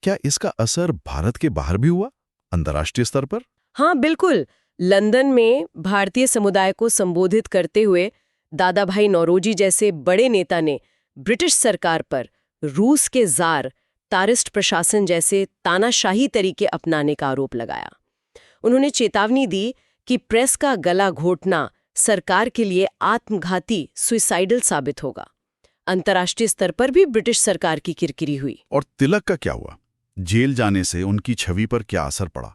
क्या इसका असर भारत के बाहर भी हुआ, अंतर्राष्ट्रीय स्तर पर? हाँ, बिल्कुल। लंदन में भारतीय समुदाय को संबोधित करते हुए दादा भाई नौरोजी जैसे बड़े नेता ने ब्रिटिश सरकार पर रूस के जार, तारिस्ट प्रशासन जैसे तानाशाही तरीके अपनाने का आरोप लगाया। उन्होंने चेतावनी दी कि प्रेस का गला घोटना सरकार के लिए आत्मघाती, सुसाइडल साबित होगा। अंतर्राष्ट्रीय स्तर पर भी ब्रिटिश सरकार की किरकिरी हुई। और तिलक का क्या हुआ? जेल जाने से उनकी छवि पर क्या असर पड़ा?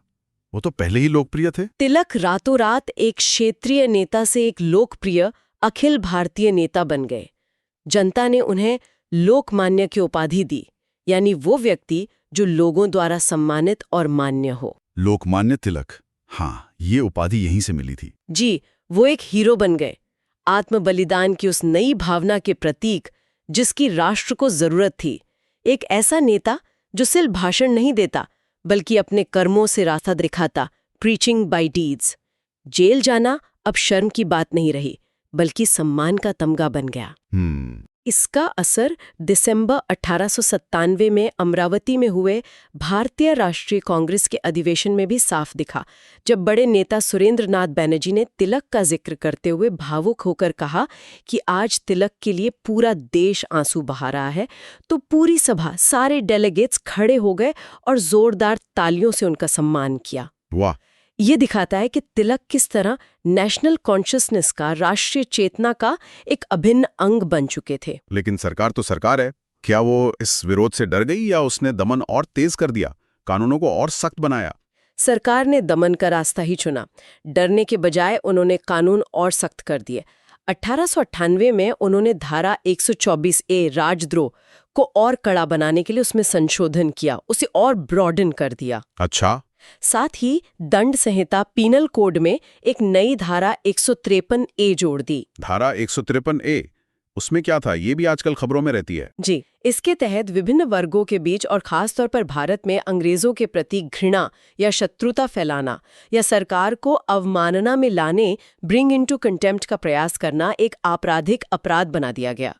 वो तो पहले ही लोकप्रिय थे। तिलक रातों रात एक क्षेत्रीय नेता से एक लोकप्रिय अखिल भारतीय नेता बन गए। जनता ने उन्हें लोकमान्य की उपाधि दी, यानी वो व्यक्ति जो लोगों द्वारा सम्मानित और मान्य हो। लोकमान्य तिलक, हाँ, ये उपाधि यहीं से मिली थी। जी, वो एक हीरो बन गए, आत्म बलिदान की उस नई भावना के प्रतीक जिसकी राष्ट्र को जरूरत थी। एक ऐसा नेता जो सिर्फ भाषण नहीं देता बल्कि अपने कर्मों से रास्ता दिखाता, प्रीचिंग बाय डीड्स। जेल जाना अब शर्म की बात नहीं रही बल्कि सम्मान का तमगा बन गया। इसका असर दिसंबर 1897 में अमरावती में हुए भारतीय राष्ट्रीय कांग्रेस के अधिवेशन में भी साफ दिखा, जब बड़े नेता सुरेंद्र नाथ बैनर्जी ने तिलक का जिक्र करते हुए भावुक होकर कहा कि आज तिलक के लिए पूरा देश आंसू बहा रहा है। तो पूरी सभा, सारे डेलीगेट्स खड़े हो गए और जोरदार तालियों से उनका सम्मान किया। वाह! ये दिखाता है कि तिलक किस तरह नेशनल कॉन्शियसनेस का, राष्ट्रीय चेतना का एक अभिन्न अंग बन चुके थे। लेकिन सरकार तो सरकार है, क्या वो इस विरोध से डर गई या उसने दमन और तेज कर दिया, कानूनों को और सख्त बनाया? सरकार ने दमन का रास्ता ही चुना। डरने के बजाय उन्होंने कानून और सख्त कर दिए। 1898 में उन्होंने धारा 124A राजद्रोह को और कड़ा बनाने के लिए उसमें संशोधन किया, उसे और ब्रॉडन कर दिया। अच्छा। साथ ही दंड संहिता पीनल कोड में एक नई धारा 153A जोड़ दी। धारा 153A, उसमें क्या था? ये भी आजकल खबरों में रहती है। जी, इसके तहत विभिन्न वर्गों के बीच और खासतौर पर भारत में अंग्रेजों के प्रति घृणा या शत्रुता फैलाना या सरकार को अवमानना में लाने, ब्रिंग इनटू कंटेम्प्ट का प्रयास करना एक आपराधिक अपराध बना दिया गया।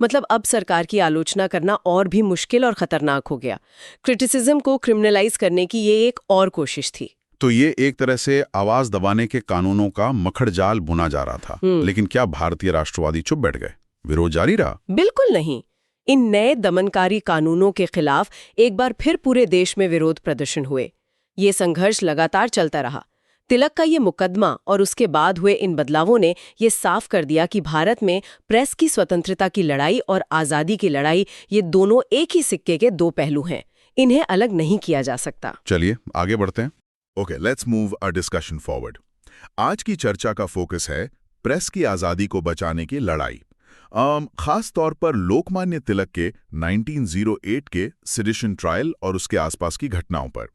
मतलब अब सरकार की आलोचना करना और भी मुश्किल और खतरनाक हो गया। क्रिटिसिज्म को क्रिमिनलाइज करने की ये एक और कोशिश थी। तो ये एक तरह से आवाज दबाने के कानूनों का मखड़जाल बुना जा रहा था। लेकिन क्या भारतीय राष्ट्रवादी चुप बैठ गए? विरोध जारी रहा? बिल्कुल नहीं। इन नए दमनकारी कानूनों के खिलाफ एक बार फिर पूरे देश में विरोध प्रदर्शन हुए। ये संघर्ष लगातार चलता रहा। तिलक का ये मुकदमा और उसके बाद हुए इन बदलावों ने ये साफ कर दिया कि भारत में प्रेस की स्वतंत्रता की लड़ाई और आज़ादी की लड़ाई, ये दोनों एक ही सिक्के के दो पहलू हैं। इन्हें अलग नहीं किया जा सकता। चलिए आगे बढ़ते हैं। Okay, let's move our discussion forward. आज की चर्चा का फोकस है प्रेस की आज़ादी को बचाने की लड़ाई, खास तौर पर लोकमान्य तिलक के 1908 के सेडिशन ट्रायल और उसके आसपास की घटनाओं पर।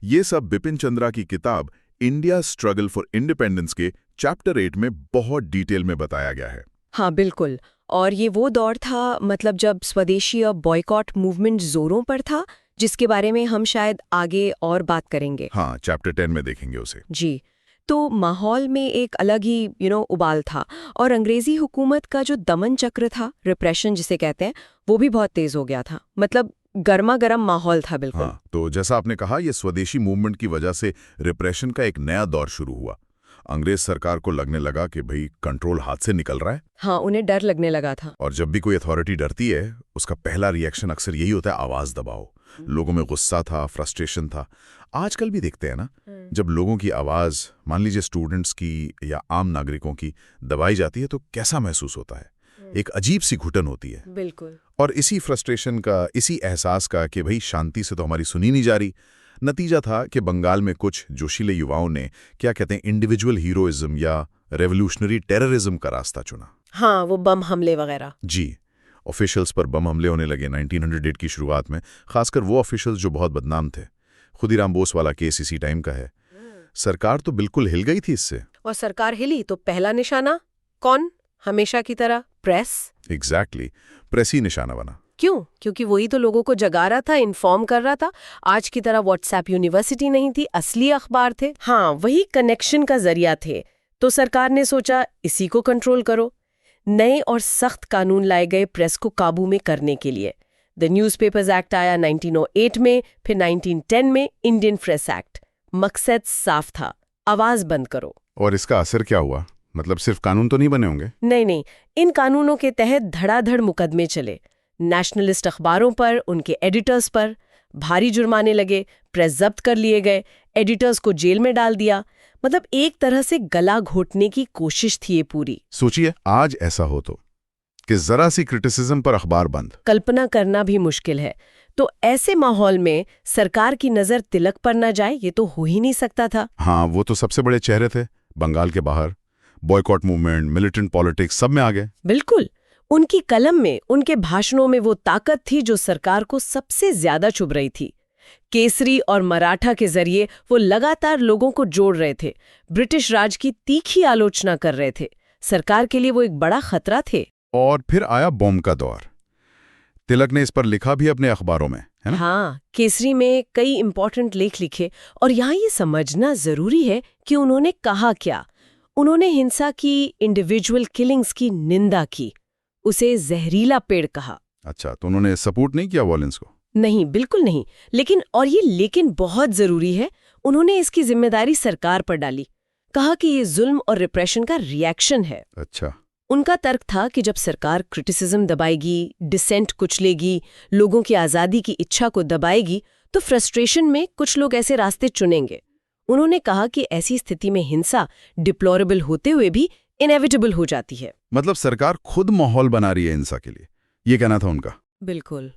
ये सब बिपिन चंद्रा की किताब इंडिया स्ट्रगल फॉर इंडिपेंडेंस के चैप्टर 8 में बहुत डिटेल में बताया गया है। हाँ बिल्कुल, और ये वो दौर था, मतलब जब स्वदेशी और बॉयकॉट मूवमेंट जोरों पर था, जिसके बारे में हम शायद आगे और बात करेंगे। हाँ, चैप्टर 10 में देखेंगे उसे। जी, तो माहौल में एक अलग ही उबाल था और अंग्रेजी हुकूमत का जो दमन चक्र था, रिप्रेशन जिसे कहते हैं, वो भी बहुत तेज हो गया था। मतलब गर्मा गर्म माहौल था बिल्कुल। हाँ, तो जैसा आपने कहा, ये स्वदेशी मूवमेंट की वजह से रिप्रेशन का एक नया दौर शुरू हुआ। अंग्रेज सरकार को लगने लगा कि भाई कंट्रोल हाथ से निकल रहा है। हाँ, उन्हें डर लगने लगा था। और जब भी कोई अथॉरिटी डरती है, उसका पहला रिएक्शन अक्सर यही होता है, आवाज दबाओ। लोगों में गुस्सा था, फ्रस्ट्रेशन था। आजकल भी देखते हैं ना, जब लोगों की आवाज, मान लीजिए स्टूडेंट्स की या आम नागरिकों की, दबाई जाती है तो कैसा महसूस होता है? एक अजीब सी घुटन होती है। बिल्कुल। और इसी फ्रस्ट्रेशन का, इसी एहसास का कि भाई शांति से तो हमारी सुनी नहीं जा रही, नतीजा था कि बंगाल में कुछ जोशीले युवाओं ने, क्या कहते हैं, इंडिविजुअल हीरोइज्म या रेवोल्यूशनरी टेररिज्म का रास्ता चुना। हाँ, वो बम हमले वगैरह। जी, ऑफिशियल्स पर बम हमले होने लगे 1908 की शुरुआत में, खासकर वो ऑफिशियल्स जो बहुत बदनाम थे। खुदीराम बोस वाला केस इसी टाइम का है। सरकार तो बिल्कुल हिल गई थी इससे। और सरकार हिली तो पहला निशाना कौन? हमेशा की तरह प्रेस। एग्जैक्टली, प्रेस ही निशाना बना। क्यों? क्योंकि वही तो लोगों को जगा रहा था, इन्फॉर्म कर रहा था। आज की तरह व्हाट्सएप यूनिवर्सिटी नहीं थी, असली अखबार थे। हाँ, वही कनेक्शन का जरिया थे। तो सरकार ने सोचा इसी को कंट्रोल करो। नए और सख्त कानून लाए गए प्रेस को काबू में करने के लिए। द न्यूज़पेपर्स एक्ट आया 1908 में, फिर 1910 में इंडियन प्रेस एक्ट। मकसद साफ था, आवाज बंद करो। और इसका असर क्या हुआ? मतलब सिर्फ कानून तो नहीं बने होंगे? नहीं, इन कानूनों के तहत धड़ाधड़ मुकदमे चले। नेशनलिस्ट अखबारों पर, उनके एडिटर्स पर भारी जुर्माने लगे, प्रेस जब्त कर लिए गए, एडिटर्स को जेल में डाल दिया। मतलब एक तरह से गला घोटने की कोशिश थी ये पूरी। सोचिए आज ऐसा हो तो, कि जरा सी क्रिटिसिज्म पर अखबार बंद। कल्पना करना भी मुश्किल है। तो ऐसे माहौल में सरकार की नजर तिलक पर न जाए ये तो हो ही नहीं सकता था। हाँ, वो तो सबसे बड़े चेहरे थे बंगाल के बाहर। बॉयकॉट मूवमेंट, मिलिटेंट पॉलिटिक्स सब में आ गए। बिल्कुल। उनकी कलम में, उनके भाषणों में वो ताकत थी जो सरकार को सबसे ज्यादा चुभ रही थी। केसरी और मराठा के जरिए वो लगातार लोगों को जोड़ रहे थे, ब्रिटिश राज की तीखी आलोचना कर रहे थे। सरकार के लिए वो एक बड़ा खतरा थे। और फिर आया बॉम्ब का दौर। तिलक ने इस पर लिखा भी अपने अखबारों में, है ना? हाँ, केसरी में कई इंपॉर्टेंट लेख लिखे और यहाँ ये समझना जरूरी है कि उन्होंने कहा क्या। उन्होंने हिंसा की, इंडिविजुअल किलिंग्स की निंदा की, उसे जहरीला पेड़ कहा। अच्छा, तो उन्होंने सपोर्ट नहीं किया वॉयलेंस को? नहीं, बिल्कुल नहीं। लेकिन बहुत जरूरी है, उन्होंने इसकी जिम्मेदारी सरकार पर डाली। कहा कि ये जुल्म और रिप्रेशन का रिएक्शन है। अच्छा। उनका तर्क था कि जब सरकार क्रिटिसिज्म दबाएगी, डिसेंट कुचलेगी, लोगों की आज़ादी की इच्छा को दबाएगी, तो फ्रस्ट्रेशन में कुछ लोग ऐसे रास्ते चुनेंगे। उन्होंने कहा कि ऐसी स्थिति में हिंसा डिप्लोरेबल होते हुए भी इनेविटेबल हो जाती है। मतलब सरकार खुद माहौल बना रही है हिंसा के लिए, ये कहना था उनका। बिल्कुल।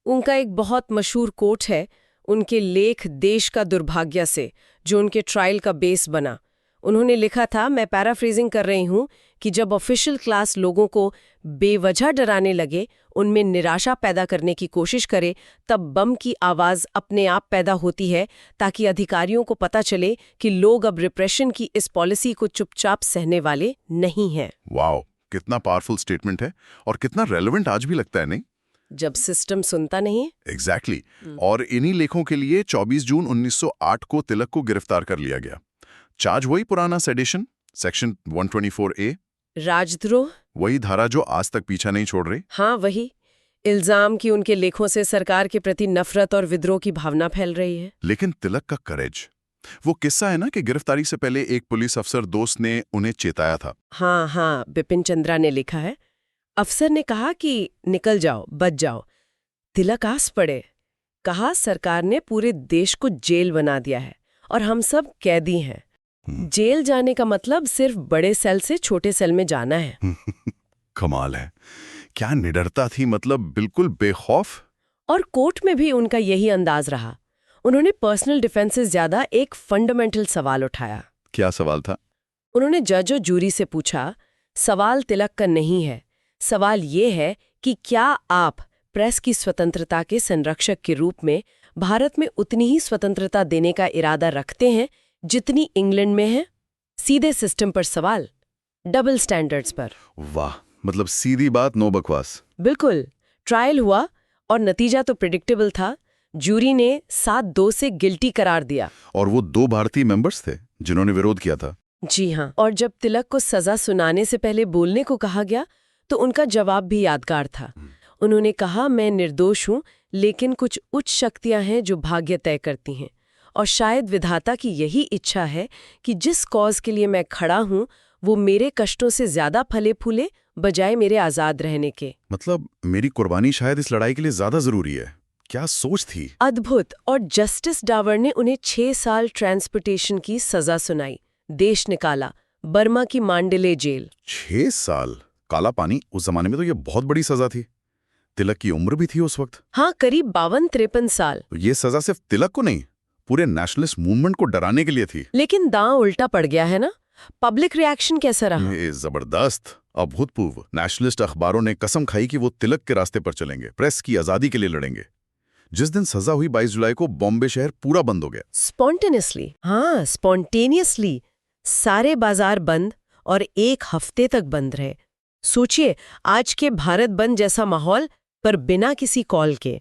उनका एक बहुत मशहूर कोट है, उनके लेख देश का दुर्भाग्य से, जो उनके ट्रायल का बेस बना। उन्होंने लिखा था, मैं पैराफ्रेजिंग कर रही हूं, कि जब ऑफिशियल क्लास लोगों को बेवजह डराने लगे, उनमें निराशा पैदा करने की कोशिश करे, तब बम की आवाज अपने आप पैदा होती है, ताकि अधिकारियों को पता चले कि लोग अब रिप्रेशन की इस पॉलिसी को चुपचाप सहने वाले नहीं हैं। वाओ, कितना पावरफुल स्टेटमेंट है और कितना रेलेवेंट आज भी लगता है, नहीं? जब सिस्टम सुनता नहीं है। एग्जैक्टली। और इन्हीं लेखों के लिए 24 जून 1908 को तिलक को गिरफ्तार कर लिया गया। चार्ज वही पुराना सेडिशन, सेक्शन 124A, राजद्रोह। वही धारा जो आज तक पीछा नहीं छोड़ रही। हाँ, वही इल्जाम कि उनके लेखों से सरकार के प्रति नफरत और विद्रोह की भावना फैल रही है। लेकिन तिलक का करेज, वो किस्सा है ना कि गिरफ्तारी से पहले एक पुलिस अफसर दोस्त ने उन्हें चेताया था। हाँ, बिपिन चंद्रा ने लिखा है, अफसर ने कहा कि निकल जाओ, बच जाओ। तिलक आस पड़े, कहा सरकार ने पूरे देश को जेल बना दिया है और हम सब कैदी हैं। जेल जाने का मतलब सिर्फ बड़े सेल से छोटे सेल में जाना है। कमाल है, क्या निडरता थी, मतलब बिल्कुल बेखौफ। और कोर्ट में भी उनका यही अंदाज रहा। उन्होंने पर्सनल डिफेंस से ज्यादा एक फंडामेंटल सवाल उठाया। क्या सवाल था? उन्होंने जज और जूरी से पूछा, सवाल तिलक का नहीं है, सवाल ये है कि क्या आप प्रेस की स्वतंत्रता के संरक्षक के रूप में भारत में उतनी ही स्वतंत्रता देने का इरादा रखते हैं जितनी इंग्लैंड में है? सीधे सिस्टम पर सवाल, डबल स्टैंडर्ड्स पर। वाह, मतलब सीधी बात, नो बकवास। बिल्कुल। ट्रायल हुआ और नतीजा तो प्रेडिक्टेबल था। जूरी ने 7-2 से गिल्टी करार दिया। और वो 2 भारतीय मेंबर्स थे जिन्होंने विरोध किया था। जी हाँ। और जब तिलक को सजा सुनाने से पहले बोलने को कहा गया तो उनका जवाब भी यादगार था। उन्होंने कहा, मैं निर्दोष हूं, लेकिन कुछ उच्च शक्तियां हैं जो भाग्य तय करती हैं, और शायद विधाता की यही इच्छा है कि जिस कॉज के लिए मैं खड़ा हूं वो मेरे कष्टों से ज्यादा फले फूले बजाय मेरे आजाद रहने के। मतलब मेरी कुर्बानी शायद इस लड़ाई के लिए ज्यादा जरूरी है। क्या सोच थी। अद्भुत। और जस्टिस डावर ने उन्हें 6 साल ट्रांसपोर्टेशन की सजा सुनाई, देश निकाला, बर्मा की मांडले जेल। 6 साल काला पानी, उस जमाने में तो ये बहुत बड़ी सजा थी। तिलक की उम्र भी थी उस वक्त। हाँ, करीब 52-53 साल। तो ये सजा सिर्फ तिलक को नहीं, पूरे नेशनलिस्ट मूवमेंट को डराने के लिए थी। लेकिन दांव उल्टा पड़ गया है ना। पब्लिक रिएक्शन कैसा रहा? ये जबरदस्त, अभूतपूर्व। नेशनलिस्ट अखबारों ने कसम खाई कि वो तिलक के रास्ते पर चलेंगे, प्रेस की आजादी के लिए लड़ेंगे। जिस दिन सजा हुई 22 जुलाई को बॉम्बे शहर पूरा बंद हो गया। स्पॉन्टेनियसली। हाँ, स्पॉन्टेनियसली। सारे बाजार बंद और 1 हफ्ते तक बंद रहे। सोचिए, आज के भारत बंद जैसा माहौल, पर बिना किसी कॉल के।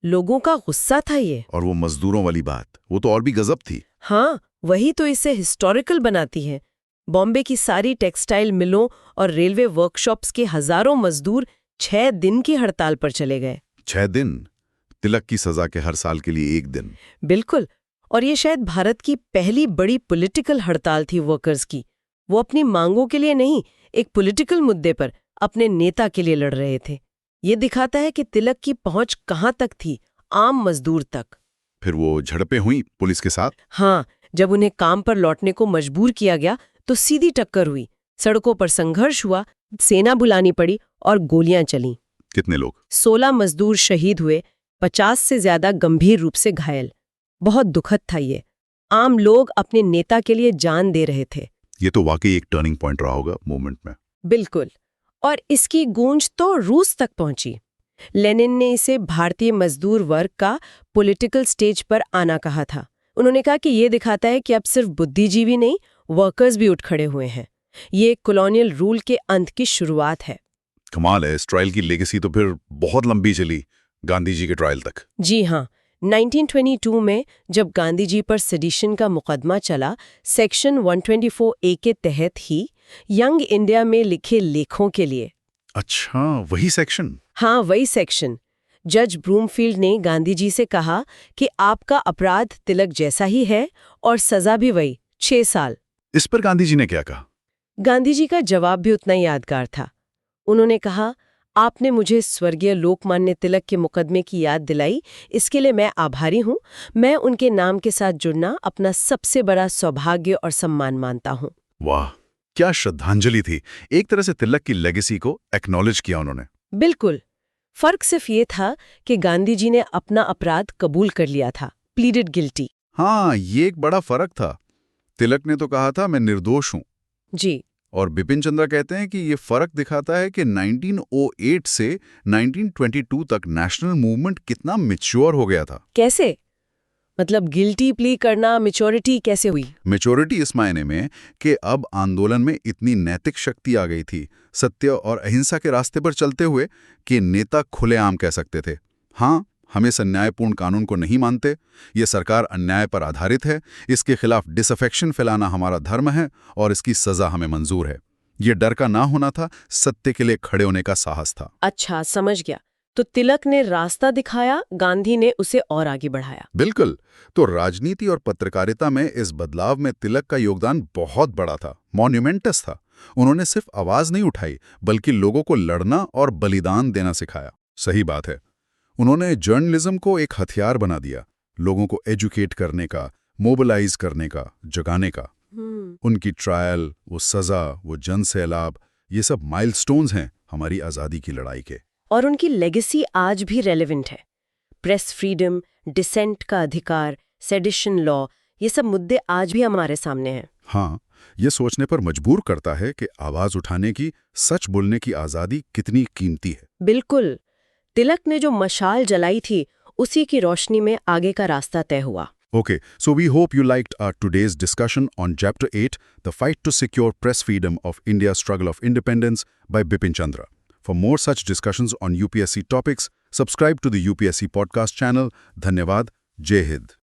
लोगों का गुस्सा था ये। और वो मजदूरों वाली बात, वो तो और भी गजब थी। हाँ, वही तो इसे हिस्टोरिकल बनाती है। बॉम्बे की सारी टेक्सटाइल मिलों और रेलवे वर्कशॉप्स के हजारों मजदूर 6 दिन की हड़ताल पर चले गए। 6 दिन? तिलक की सजा के हर साल के लिए 1 दिन। बिल्कुल। और ये शायद भारत की पहली बड़ी पॉलिटिकल हड़ताल थी वर्कर्स की। वो अपनी मांगों के लिए नहीं, एक पॉलिटिकल मुद्दे पर अपने नेता के लिए लड़ रहे थे। ये दिखाता है कि तिलक की पहुंच कहां तक थी, आम मजदूर तक। फिर वो झड़पें हुई पुलिस के साथ। हाँ, जब उन्हें काम पर लौटने को मजबूर किया गया तो सीधी टक्कर हुई, सड़कों पर संघर्ष हुआ, सेना बुलानी पड़ी और गोलियां चलीं। कितने लोग? 16 मजदूर शहीद हुए, 50 से ज्यादा गंभीर रूप से घायल। बहुत दुखद था ये। आम लोग अपने नेता के लिए जान दे रहे थे। ये तो वाकई एक टर्निंग पॉइंट रहा होगा मूवमेंट में। बिल्कुल। और इसकी गूंज तो रूस तक पहुंची। लेनिन ने इसे भारतीय मजदूर वर्ग का पॉलिटिकल स्टेज पर आना कहा था। उन्होंने कहा कि ये दिखाता है कि अब सिर्फ बुद्धिजीवी नहीं, वर्कर्स भी उठ खड़े हुए हैं। ये कॉलोनियल रूल के अंत की शुरुआत है। कमाल है, इस ट्रायल की लेगेसी तो फिर बहुत लंबी चली, गांधी जी के ट्रायल तक। जी हाँ, 1922 में जब गांधी जी पर सेडिशन का मुकदमा चला, सेक्शन 124A के तहत ही यंग इंडिया में लिखे लेखों के लिए। अच्छा, वही सेक्शन। हाँ, वही सेक्शन। जज ब्रूमफील्ड ने गांधी जी से कहा कि आपका अपराध तिलक जैसा ही है और सजा भी वही, 6 साल। इस पर गांधी जी ने क्या कहा? गांधी जी का जवाब भी उतना ही यादगार था। उन्होंने कहा, आपने मुझे स्वर्गीय लोकमान्य तिलक के मुकदमे की याद दिलाई, इसके लिए मैं आभारी हूँ। मैं उनके नाम के साथ जुड़ना अपना सबसे बड़ा सौभाग्य और सम्मान मानता हूँ। वाह, क्या श्रद्धांजलि थी। एक तरह से तिलक की लेगेसी को एक्नॉलेज किया उन्होंने। बिल्कुल। फर्क सिर्फ ये था कि गांधी जी ने अपना अपराध कबूल कर लिया था, प्लीडेड गिल्टी। हाँ, ये एक बड़ा फर्क था। तिलक ने तो कहा था मैं निर्दोष हूं, जी। और बिपिन चंद्रा कहते हैं कि ये फर्क दिखाता है कि 1908 से 1922 तक नेशनल मूवमेंट कितना मैच्योर हो गया था। कैसे? मतलब गिल्टी प्ली करना मैच्योरिटी कैसे हुई? मैच्योरिटी इस मायने में कि अब आंदोलन में इतनी नैतिक शक्ति आ गई थी, सत्य और अहिंसा के रास्ते पर चलते हुए, कि नेता खुलेआम कह सकते थे, हाँ, हम इस अन्यायपूर्ण कानून को नहीं मानते, ये सरकार अन्याय पर आधारित है, इसके खिलाफ डिसअफेक्शन फैलाना हमारा धर्म है और इसकी सजा हमें मंजूर है। ये डर का ना होना था, सत्य के लिए खड़े होने का साहस था। अच्छा, समझ गया। तो तिलक ने रास्ता दिखाया, गांधी ने उसे और आगे बढ़ाया। बिल्कुल। तो राजनीति और पत्रकारिता में इस बदलाव में तिलक का योगदान बहुत बड़ा था, मॉन्यूमेंटस था। उन्होंने सिर्फ आवाज नहीं उठाई, बल्कि लोगों को लड़ना और बलिदान देना सिखाया। सही बात है, उन्होंने जर्नलिज्म को एक हथियार बना दिया, लोगों को एजुकेट करने का, मोबिलाइज करने का, जगाने का। उनकी ट्रायल, वो सजा, वो जन सैलाब, ये सब माइलस्टोन्स हैं हमारी आज़ादी की लड़ाई के। और उनकी लेगेसी आज भी रेलेवेंट है। प्रेस फ्रीडम, डिसेंट का अधिकार, सेडिशन लॉ, ये सब मुद्दे आज भी हमारे सामने हैं। हाँ, ये सोचने पर मजबूर करता है कि आवाज उठाने की, सच बोलने की आज़ादी कितनी कीमती है। बिल्कुल। तिलक ने जो मशाल जलाई थी, उसी की रोशनी में आगे का रास्ता तय हुआ। Okay, so we hope you liked our today's discussion on Chapter 8, The Fight to Secure Press Freedom of India's Struggle of Independence by Bipin Chandra. For more such discussions on UPSC topics, subscribe to the UPSC podcast channel. Dhanyavad. Jai Hind.